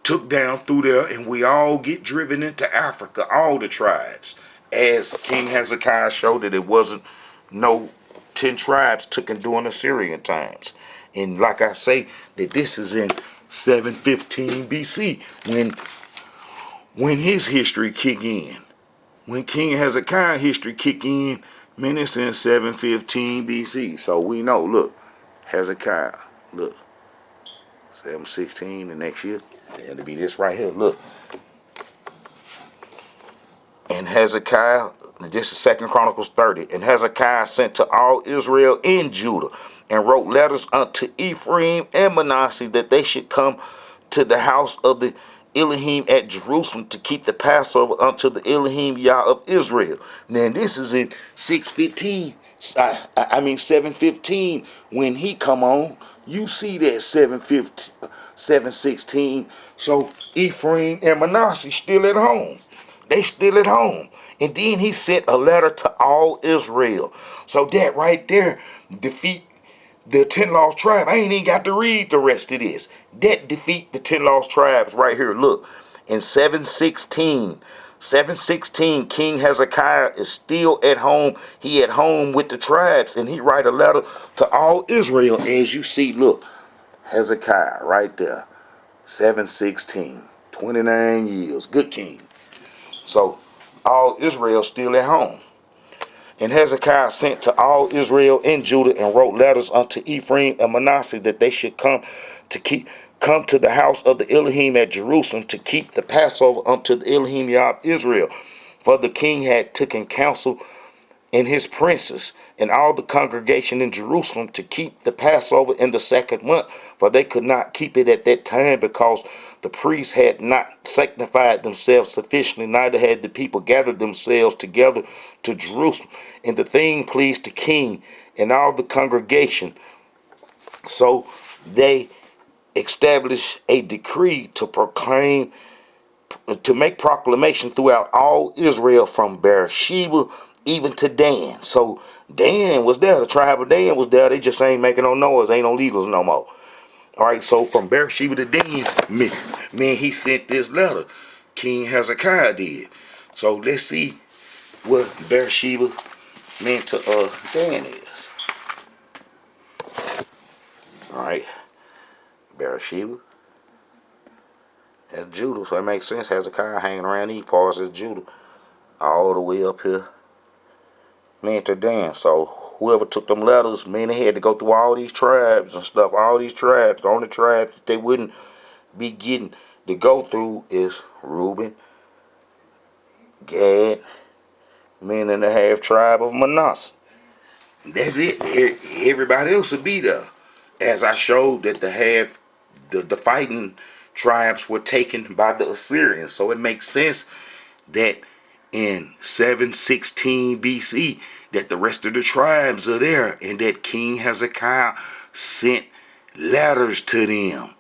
took down through there, and we all get driven into Africa, all the tribes. As King Hezekiah showed that it wasn't no 10 tribes took in during Assyrian times. And like I say, that this is in 715 BC when his history kick in. When King Hezekiah history kick in, man, it's in 715 BC. So we know, look, Hezekiah, look, 716 the next year. It'll be this right here, look. And Hezekiah, this is 2 Chronicles 30. And Hezekiah sent to all Israel in Judah and wrote letters unto Ephraim and Manasseh that they should come to the house of the Elohim at Jerusalem to keep the Passover unto the Elohim Yah of Israel. Now this is in 715 when he come on. You see that 716. So Ephraim and Manasseh still at home. They still at home. And then he sent a letter to all Israel. So that right there defeat the 10 lost tribe. I ain't even got to read the rest of this. That defeat the 10 lost tribes right here. Look, in 716, King Hezekiah is still at home. He at home with the tribes, and he write a letter to all Israel. As you see, look, Hezekiah right there, 716, 29 years, good king. So all Israel still at home. And Hezekiah sent to all Israel in Judah and wrote letters unto Ephraim and Manasseh that they should come to the house of the Elohim at Jerusalem to keep the Passover unto the Elohim Yah of Israel. For the king had taken counsel and his princes and all the congregation in Jerusalem to keep the Passover in the second month, for they could not keep it at that time because the priests had not sanctified themselves sufficiently, neither had the people gathered themselves together to Jerusalem. And the thing pleased the king and all the congregation. So they established a decree to make proclamation throughout all Israel from Beersheba even to Dan. So Dan was there. The tribe of Dan was there. They just ain't making no noise. Ain't no leaders no more. All right, so from Beersheba to Dan, man, he sent this letter. King Hezekiah did. So let's see what Beersheba meant to Dan is. All right, Beersheba. That's Judah, so it makes sense. Hezekiah hanging around these parts as Judah, all the way up here, man, to Dan. So whoever took them letters, man, they had to go through all these tribes and stuff. All these tribes, the only tribes that they wouldn't be getting to go through is Reuben, Gad, man, and the half tribe of Manasseh. That's it. Everybody else would be there. As I showed that the fighting tribes were taken by the Assyrians. So it makes sense that in 716 BC that the rest of the tribes are there and that King Hezekiah sent letters to them.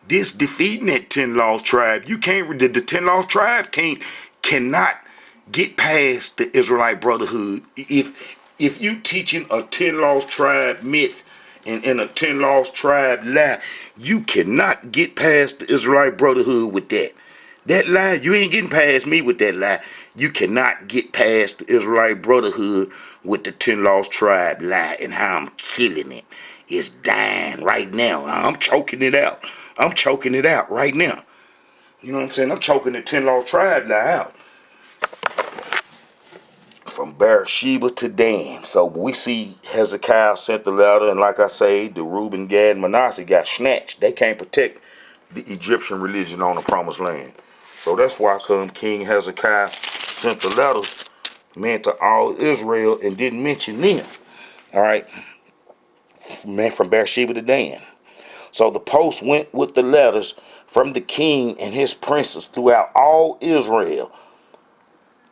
This defeating that 10 lost tribe, you can't, the 10 lost tribe cannot get past the Israelite brotherhood. If you teaching a 10 lost tribe myth and a 10 lost tribe lie, you cannot get past the Israelite brotherhood with that. That lie, you ain't getting past me with that lie. You cannot get past the Israelite brotherhood with the 10 lost tribe lie and how I'm killing it. It's dying right now. I'm choking it out. I'm choking it out right now. You know what I'm saying? I'm choking the 10 lost tribe lie out. From Beersheba to Dan. So we see Hezekiah sent the letter, and like I say, the Reuben, Gad, and Manasseh got snatched. They can't protect the Egyptian religion on the promised land. So that's why come King Hezekiah sent the letters, man, to all Israel and didn't mention them. All right, man, from Beersheba to Dan. So the post went with the letters from the king and his princes throughout all Israel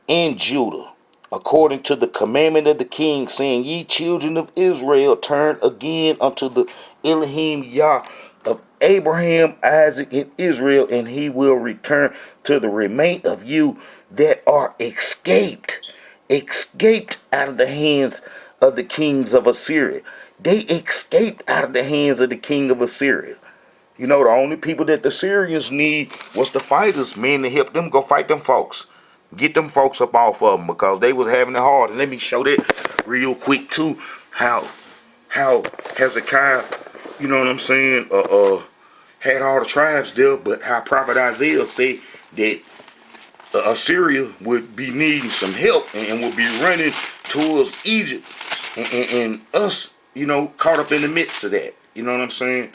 and Judah, according to the commandment of the king, saying, Ye children of Israel, turn again unto the Elohim Yah of Abraham, Isaac, and Israel, and he will return to the remainder of you that are escaped out of the hands of the kings of Assyria. They escaped out of the hands of the king of Assyria. You know, the only people that the Syrians need was the fighters, man, to help them go fight them folks. Get them folks up off of them because they was having it hard. And let me show that real quick too, how Hezekiah, you know what I'm saying, had all the tribes there, but how Prophet Isaiah said that Assyria would be needing some help and would be running towards Egypt, and us, you know, caught up in the midst of that. You know what I'm saying?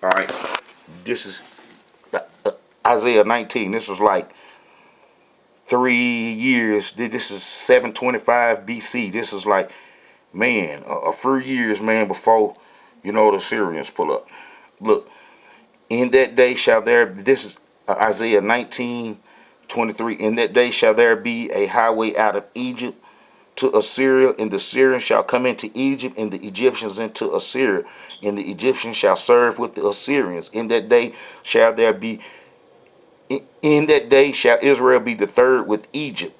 All right, this is Isaiah 19. This was like 3 years. This is 725 BC. This is like, man, a few years, man, before, you know, the Assyrians pull up. Look, in that day shall there, this is Isaiah 19:23. In that day shall there be a highway out of Egypt to Assyria, and the Syrians shall come into Egypt, and the Egyptians into Assyria, and the Egyptians shall serve with the Assyrians. In that day shall there be, in that day shall Israel be the third with Egypt,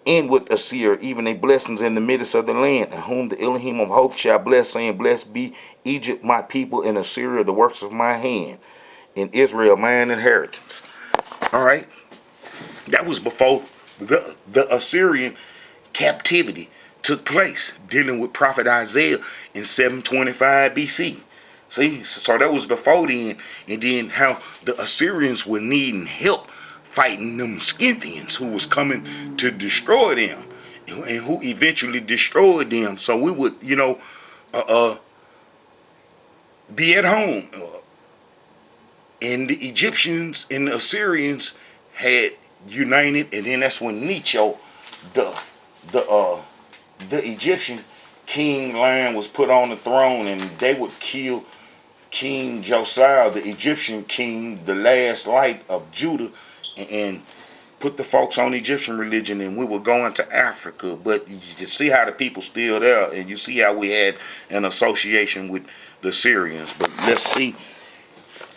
and with Assyria, even a blessings in the midst of the land, and whom the Elohim of hosts shall bless, saying, Blessed be Egypt, my people, and Assyria, the works of my hand, and Israel, mine inheritance. All right, that was before the Assyrian captivity took place, dealing with Prophet Isaiah in 725 BC. See, so that was before then, and then how the Assyrians were needing help fighting them Scythians who was coming to destroy them, and who eventually destroyed them. So we would, you know, be at home, and the Egyptians and the Assyrians had united, and then that's when Necho, the Egyptian king line, was put on the throne, and they would kill King Josiah, the Egyptian king, the last light of Judah, and put the folks on Egyptian religion, and we were going to Africa. But you see how the people still there, and you see how we had an association with the Syrians. But let's see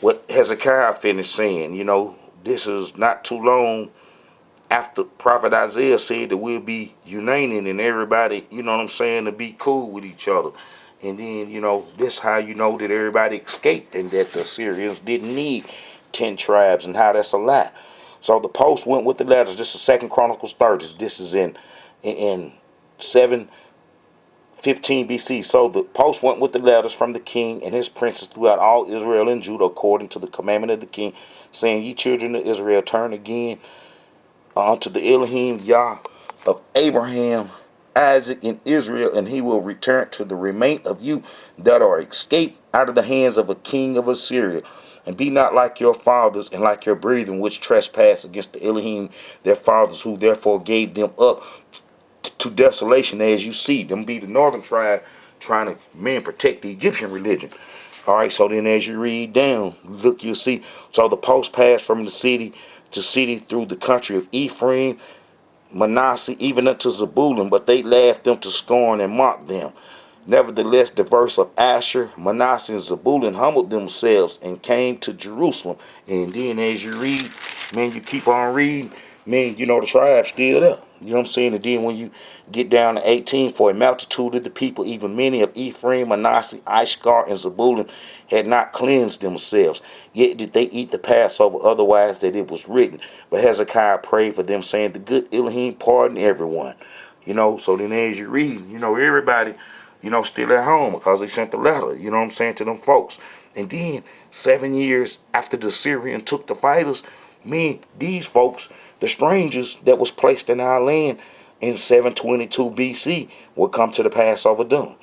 what Hezekiah finished saying. You know, this is not too long after Prophet Isaiah said that we'll be united and everybody, you know what I'm saying, to be cool with each other. And then, this how you know that everybody escaped and that the Assyrians didn't need 10 tribes and how that's a lie. So the post went with the letters. This is 2 Chronicles 30. This is in 715 BC. So the post went with the letters from the king and his princes throughout all Israel and Judah according to the commandment of the king, saying, Ye children of Israel, turn again unto the Elohim Yah of Abraham, Isaac, and Israel, and he will return to the remain of you that are escaped out of the hands of a king of Assyria. And be not like your fathers and like your brethren, which trespass against the Elohim, their fathers, who therefore gave them up to desolation, as you see. Them be the northern tribe trying to, protect the Egyptian religion. All right, so then as you read down, look, you'll see. So the post passed from the city to city through the country of Ephraim, Manasseh, even unto Zebulun, but they laughed them to scorn and mocked them. Nevertheless, the verse of Asher, Manasseh, and Zebulun humbled themselves and came to Jerusalem. And then as you read, you keep on reading, the tribe's still there. You know what I'm saying? And then when you get down to 18, for a multitude of the people, even many of Ephraim, Manasseh, Ishkar, and Zebulun, had not cleansed themselves. Yet did they eat the Passover, otherwise that it was written. But Hezekiah prayed for them, saying, The good Elohim pardon everyone. So then as you read, everybody, still at home because they sent the letter, you know what I'm saying, to them folks. And then 7 years after the Assyrians took the fighters, these folks, the strangers that was placed in our land in 722 BC, would come to the Passover dome.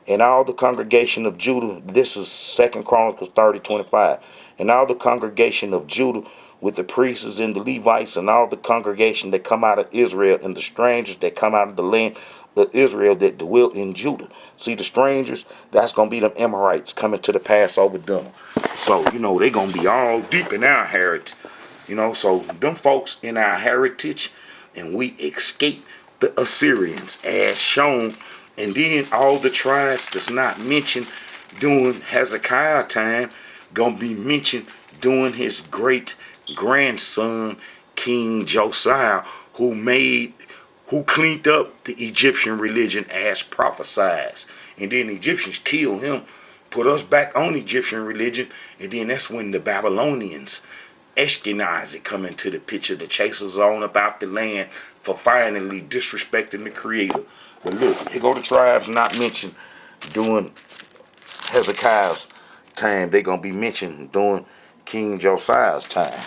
And all the congregation of Judah, this is 2 Chronicles 30:25, and all the congregation of Judah with the priests and the Levites and all the congregation that come out of Israel and the strangers that come out of the land of Israel that dwelt in Judah. See, the strangers, that's going to be them Amorites coming to the Passover dinner. So, they're going to be all deep in our heritage. So them folks in our heritage, and we escape the Assyrians as shown. And then all the tribes that's not mentioned during Hezekiah time going to be mentioned during his great grandson, King Josiah, who cleaned up the Egyptian religion as prophesied. And then the Egyptians killed him, put us back on Egyptian religion, and then that's when the Babylonians, Ashkenazi, come into the picture. The chasers on about the land for finally disrespecting the Creator. But look, here go the tribes not mentioned during Hezekiah's time. They're going to be mentioned during King Josiah's time.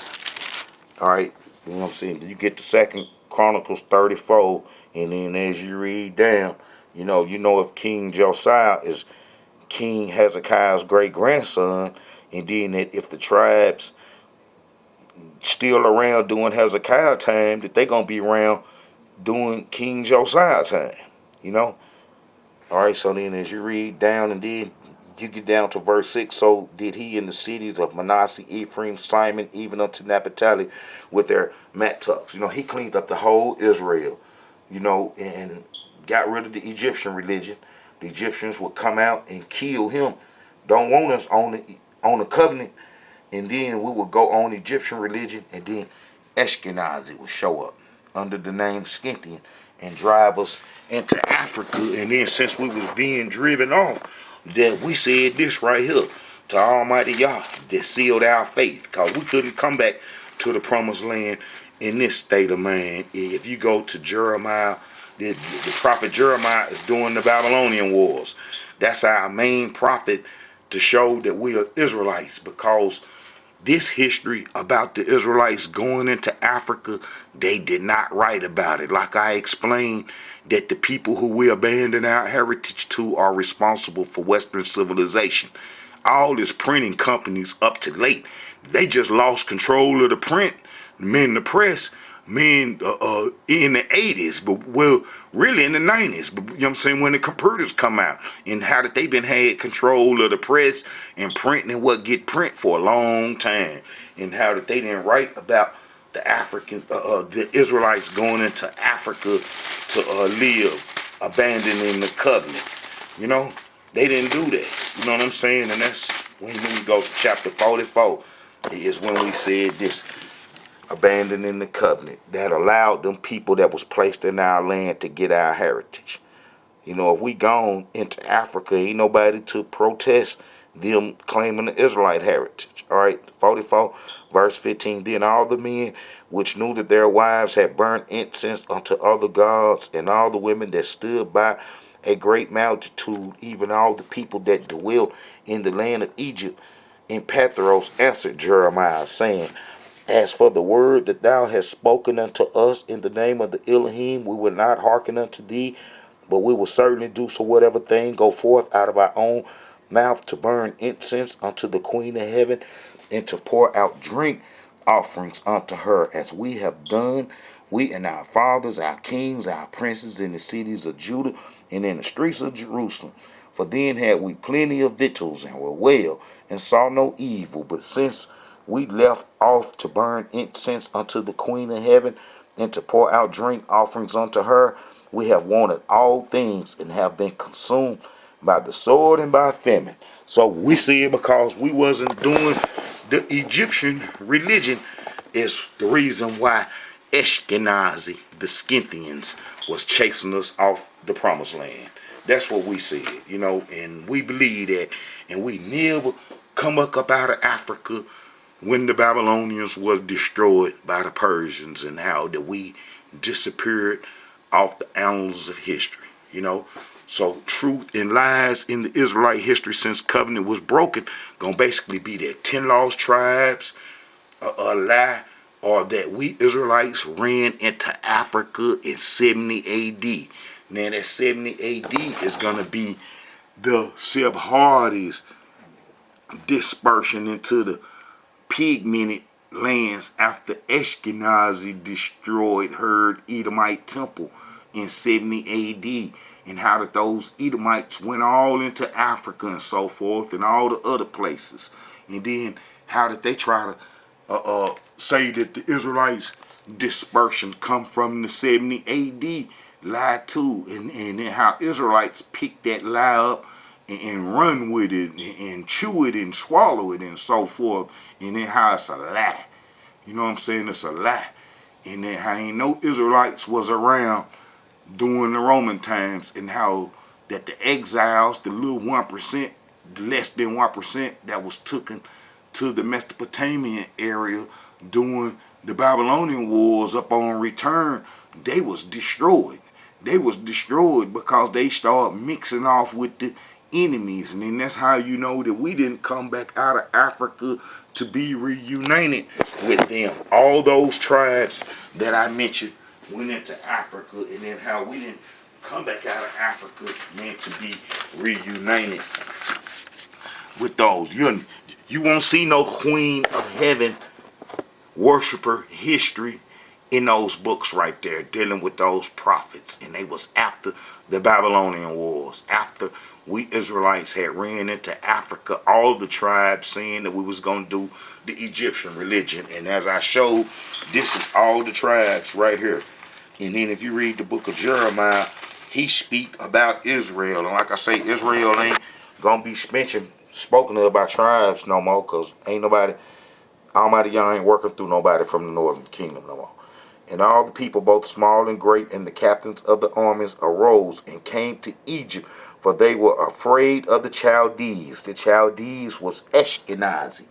All right, you know what I'm saying? You get the 2 Chronicles 34, and then as you read down, you know if King Josiah is King Hezekiah's great grandson, and then that if the tribes still around during Hezekiah time, that they gonna be around during King Josiah time. All right, so then as you read down, and then you get down to verse 6, so did he in the cities of Manasseh, Ephraim, Simon, even unto Naphtali, with their mattucks. He cleaned up the whole Israel, and got rid of the Egyptian religion. The Egyptians would come out and kill him. Don't want us on the covenant. And then we would go on Egyptian religion, and then Ashkenazi would show up under the name Scythian and drive us into Africa. And then since we was being driven off, that we said this right here to Almighty Yah that sealed our faith, because we couldn't come back to the promised land in this state of mind. If you go to Jeremiah, the prophet Jeremiah is doing the Babylonian Wars. That's our main prophet to show that we are Israelites, because this history about the Israelites going into Africa, they did not write about it. Like I explained, that the people who we abandon our heritage to are responsible for Western civilization. All this printing companies up to late, they just lost control of the print. The press, in the 80s, but really in the 90s. But you know what I'm saying, when the computers come out, and how that they been had control of the press and printing and what get print for a long time, and how that they didn't write about the the Israelites going into Africa to live, abandoning the covenant. They didn't do that. You know what I'm saying? And that's when we go to chapter 44, is when we said this. abandoning the covenant that allowed them people that was placed in our land to get our heritage. You know, if we gone into Africa, ain't nobody to protest them claiming the Israelite heritage. All right, 44, verse 15. Then all the men which knew that their wives had burnt incense unto other gods, and all the women that stood by a great multitude, even all the people that dwelt in the land of Egypt, in Pathros answered Jeremiah, saying, as for the word that thou hast spoken unto us in the name of the Elohim, we will not hearken unto thee, but we will certainly do so whatever thing go forth out of our own mouth to burn incense unto the Queen of Heaven, and to pour out drink offerings unto her, as we have done, we and our fathers, our kings, our princes in the cities of Judah and in the streets of Jerusalem. For then had we plenty of victuals and were well, and saw no evil. But since we left off to burn incense unto the Queen of Heaven, and to pour out drink offerings unto her, we have wanted all things, and have been consumed by the sword and by famine. So we see it because we wasn't doing the Egyptian religion is the reason why Ashkenazi, the Scythians, was chasing us off the promised land. That's what we said, you know, and we believe that, and we never come up out of Africa when the Babylonians were destroyed by the Persians, and how that we disappeared off the annals of history, you know. So truth and lies in the Israelite history since covenant was broken gonna basically be that 10 lost tribes, a lie, or that we Israelites ran into Africa in 70 AD. Now that 70 AD is gonna be the Sebhardi's dispersion into the pigmented lands after Ashkenazi destroyed her Edomite temple in 70 AD, and how that those Edomites went all into Africa and so forth and all the other places, and then how did they try to say that the Israelites dispersion come from the 70 AD lie too, and then how Israelites picked that lie up and run with it and chew it and swallow it and so forth, and then how it's a lie. You know what I'm saying? It's a lie. And then how ain't no Israelites was around during the Roman times, and how that the exiles, the little 1%, less than 1% that was taken to the Mesopotamian area during the Babylonian Wars up on return, they was destroyed. They was destroyed because they started mixing off with the enemies, and then that's how you know that we didn't come back out of Africa to be reunited with them. All those tribes that I mentioned went into Africa, and then how we didn't come back out of Africa meant to be reunited with those. You won't see no Queen of Heaven worshiper history in those books right there dealing with those prophets. And they was after the Babylonian Wars, after we Israelites had ran into Africa, all the tribes saying that we was going to do the Egyptian religion. And as I showed, this is all the tribes right here. And then if you read the book of Jeremiah, he speak about Israel. And like I say, Israel ain't going to be spoken of by tribes no more, because ain't nobody, Almighty Yah ain't working through nobody from the northern kingdom no more. And all the people, both small and great, and the captains of the armies arose and came to Egypt, for they were afraid of the Chaldees. The Chaldees was Ashkenazi,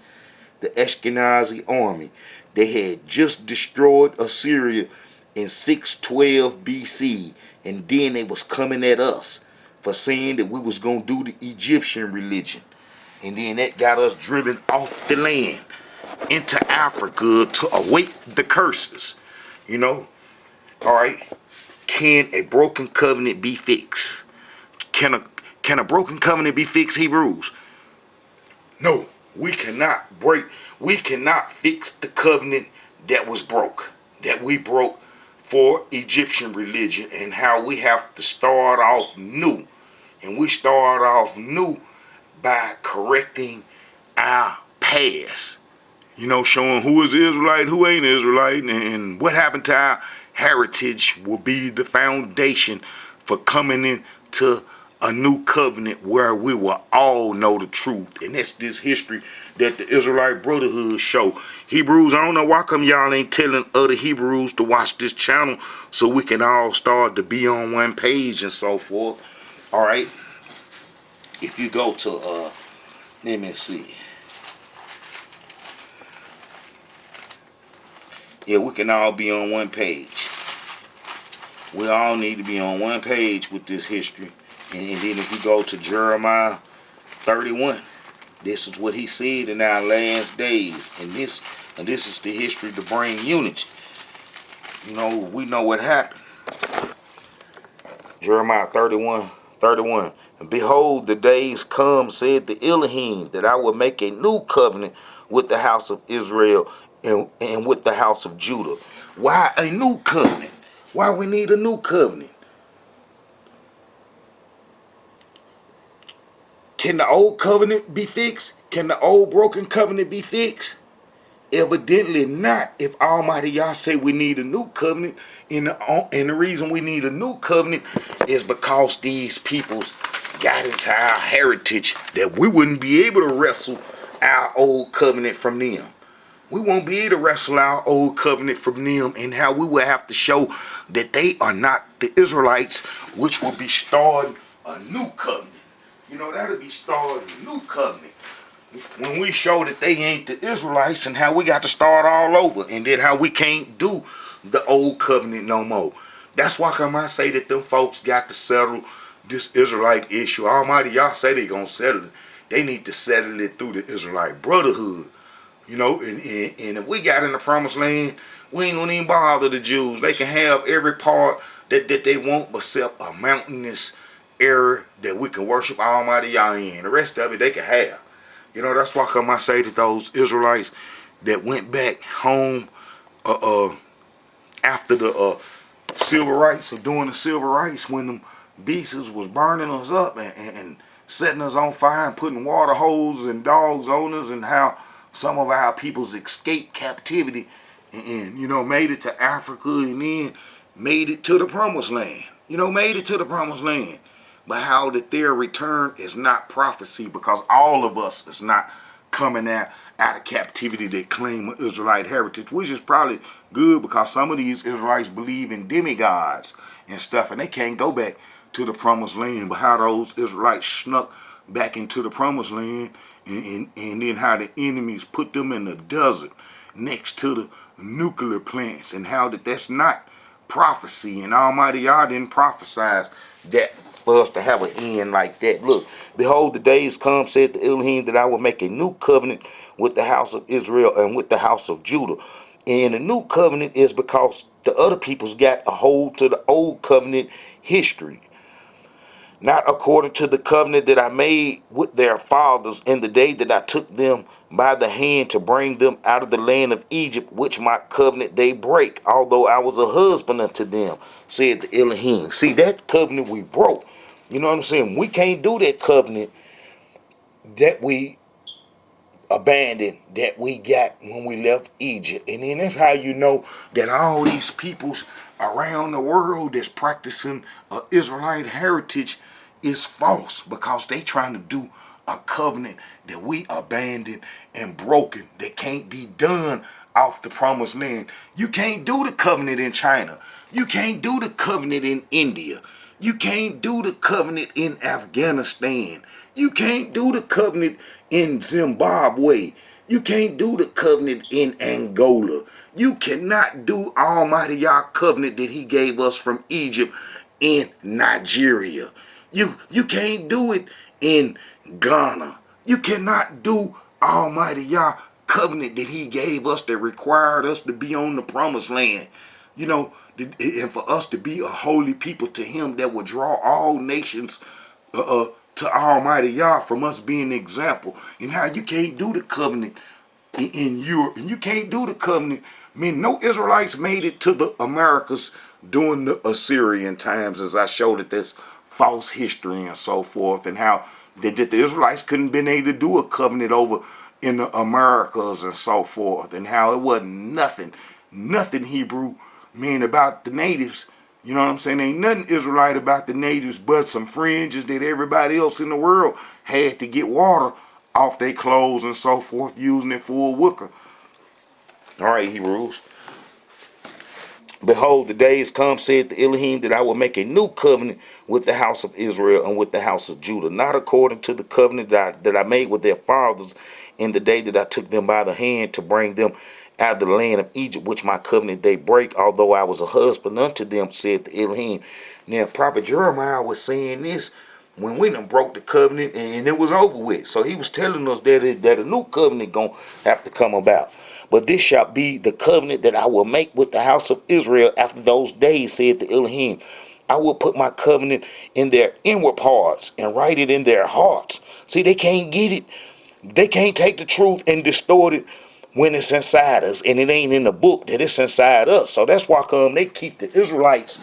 the Ashkenazi army. They had just destroyed Assyria in 612 BC, and then they was coming at us for saying that we was going to do the Egyptian religion. And then that got us driven off the land into Africa to await the curses. You know, all right. Can a broken covenant be fixed? Can a broken covenant be fixed, Hebrews? No, we cannot break. We cannot fix the covenant that was broke, that we broke for Egyptian religion, and how we have to start off new. And we start off new by correcting our past. You know, showing who is Israelite, who ain't Israelite, and what happened to our heritage will be the foundation for coming into a new covenant where we will all know the truth. And that's this history that the Israelite Brotherhood show. Hebrews, I don't know why come y'all ain't telling other Hebrews to watch this channel so we can all start to be on one page and so forth. All right. If you go to, let me see. Yeah, we can all be on one page. We all need to be on one page with this history. And then if you go to Jeremiah 31, this is what he said in our last days. And this is the history to bring unity. You know, we know what happened. Jeremiah 31. And behold, the days come, said the Elohim, that I will make a new covenant with the house of Israel and with the house of Judah. Why a new covenant? Why we need a new covenant? Can the old covenant be fixed? Can the old broken covenant be fixed? Evidently not. If Almighty Yah say we need a new covenant, and the reason we need a new covenant is because these peoples got into our heritage that we wouldn't be able to wrestle our old covenant from them. We won't be able to wrestle our old covenant from them, and how we will have to show that they are not the Israelites, which will be starting a new covenant. You know, that'll be starting a new covenant. When we show that they ain't the Israelites, and how we got to start all over, and then how we can't do the old covenant no more. That's why come I say that them folks got to settle this Israelite issue. Almighty Yah say they gonna settle it. They need to settle it through the Israelite Brotherhood. You know, and if we got in the promised land, we ain't gonna even bother the Jews. They can have every part that they want except a mountainous area that we can worship Almighty Yah in. The rest of it they can have. You know, that's why come I say that those Israelites that went back home after the civil rights, or doing the civil rights, when them beasts was burning us up and setting us on fire and putting water hoses and dogs on us, and how some of our peoples escaped captivity and you know, made it to Africa, and then made it to the promised land. You know, made it to the promised land. But how that their return is not prophecy, because all of us is not coming out of captivity that claim an Israelite heritage, which is probably good, because some of these Israelites believe in demigods and stuff, and they can't go back to the promised land. But how those Israelites snuck back into the promised land, and then how the enemies put them in the desert next to the nuclear plants, and how that's not prophecy, and Almighty Yah didn't prophesize that for us to have an end like that. Look, behold, the days come, said the Elohim, that I will make a new covenant with the house of Israel and with the house of Judah. And the new covenant is because the other peoples got a hold to the old covenant history, not according to the covenant that I made with their fathers in the day that I took them by the hand to bring them out of the land of Egypt, which my covenant they break, although I was a husband unto them, said the Elohim. See, that covenant we broke. You know what I'm saying? We can't do that covenant that we abandoned, that we got when we left Egypt. And then that's how you know that all these peoples around the world that's practicing Israelite heritage is false, because they trying to do a covenant that we abandoned and broken, that can't be done off the promised land. You can't do the covenant in China. You can't do the covenant in India. You can't do the covenant in Afghanistan. You can't do the covenant in Zimbabwe. You can't do the covenant in Angola. You cannot do Almighty Yah covenant that he gave us from Egypt in Nigeria. You can't do it in Ghana. You cannot do Almighty Yah covenant that he gave us that required us to be on the promised land. You know, and for us to be a holy people to him that will draw all nations to Almighty Yah, from us being an example. And how you can't do the covenant in Europe, and you can't do the covenant. I mean, no Israelites made it to the Americas during the Assyrian times, as I showed that this false history and so forth, and how that the Israelites couldn't been able to do a covenant over in the Americas and so forth, and how it wasn't nothing Hebrew, about the natives You know what I'm saying? Ain't nothing Israelite about the natives but some fringes that everybody else in the world had to get water off their clothes and so forth, using it for a wicker. All right, Hebrews. Behold, the days come, said the Elohim, that I will make a new covenant with the house of Israel and with the house of Judah, not according to the covenant that I made with their fathers in the day that I took them by the hand to bring them out of the land of Egypt, which my covenant they break, although I was a husband unto them, said the Elohim. Now, Prophet Jeremiah was saying this when we done broke the covenant and it was over with. So he was telling us that a new covenant gonna have to come about. But this shall be the covenant that I will make with the house of Israel after those days, said the Elohim. I will put my covenant in their inward parts and write it in their hearts. See, they can't get it. They can't take the truth and distort it when it's inside us, and it ain't in the book that it's inside us. So that's why they keep the Israelites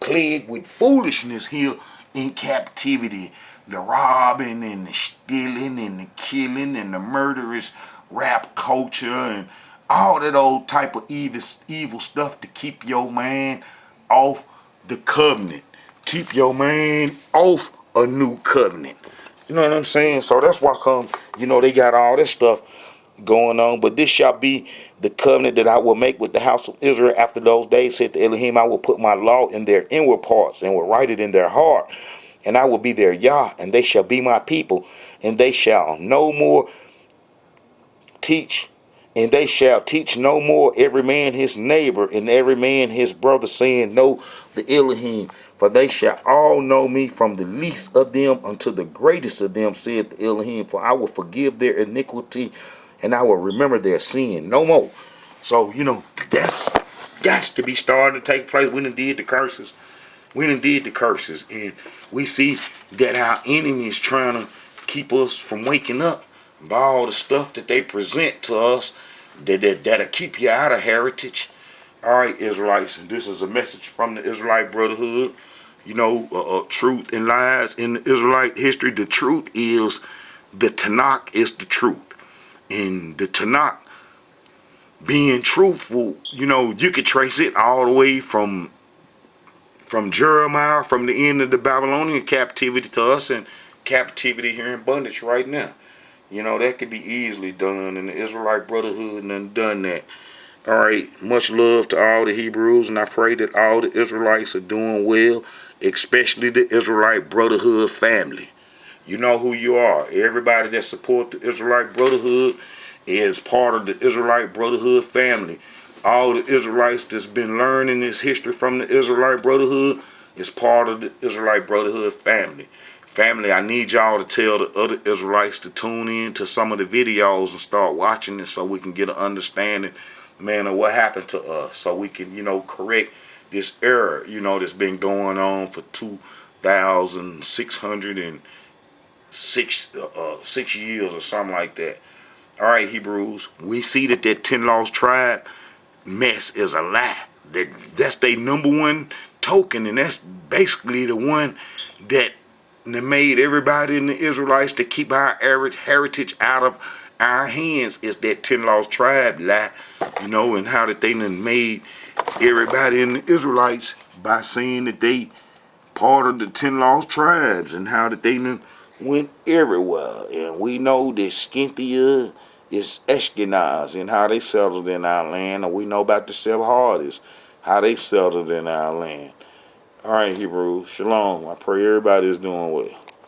plagued with foolishness here in captivity. The robbing and the stealing and the killing and the murderous rap culture and all that old type of evil stuff to keep your man off the covenant. Keep your man off a new covenant. You know what I'm saying? So that's why they got all this stuff going on. But this shall be the covenant that I will make with the house of Israel after those days, said the Elohim. I will put my law in their inward parts and will write it in their heart. And I will be their Yah, and they shall be my people. And they shall no more teach, and they shall teach no more every man his neighbor and every man his brother, saying, know the Elohim. For they shall all know me, from the least of them unto the greatest of them, said the Elohim. For I will forgive their iniquity, and I will remember their sin no more. So, that's got to be starting to take place. We done did the curses. And we see that our enemy is trying to keep us from waking up by all the stuff that they present to us that'll keep you out of heritage. All right, Israelites, and this is a message from the Israelite Brotherhood. Truth and lies in the Israelite history. The truth is the Tanakh is the truth. And the Tanakh being truthful, you could trace it all the way from Jeremiah, from the end of the Babylonian captivity to us in captivity here in bondage right now. That could be easily done, and the Israelite Brotherhood done that. All right, much love to all the Hebrews, and I pray that all the Israelites are doing well, especially the Israelite Brotherhood family. You know who you are. Everybody that support the Israelite Brotherhood is part of the Israelite Brotherhood family. All the Israelites that's been learning this history from the Israelite Brotherhood is part of the Israelite Brotherhood family. Family, I need y'all to tell the other Israelites to tune in to some of the videos and start watching it so we can get an understanding, man, of what happened to us. So we can, correct this error, that's been going on for 2,606 years or something like that. All right, Hebrews, we see that 10 lost tribe mess is a lie. That's their number one token, and that's basically the one that made everybody in the Israelites to keep our heritage out of our hands, is that 10 lost tribe lie, and how that they made everybody in the Israelites by saying that they part of the 10 lost tribes, and how that they went everywhere. And we know that Scythia is Ashkenaz and how they settled in our land, and we know about the Sephardists, how they settled in our land. All right, Hebrews, shalom. I pray everybody is doing well.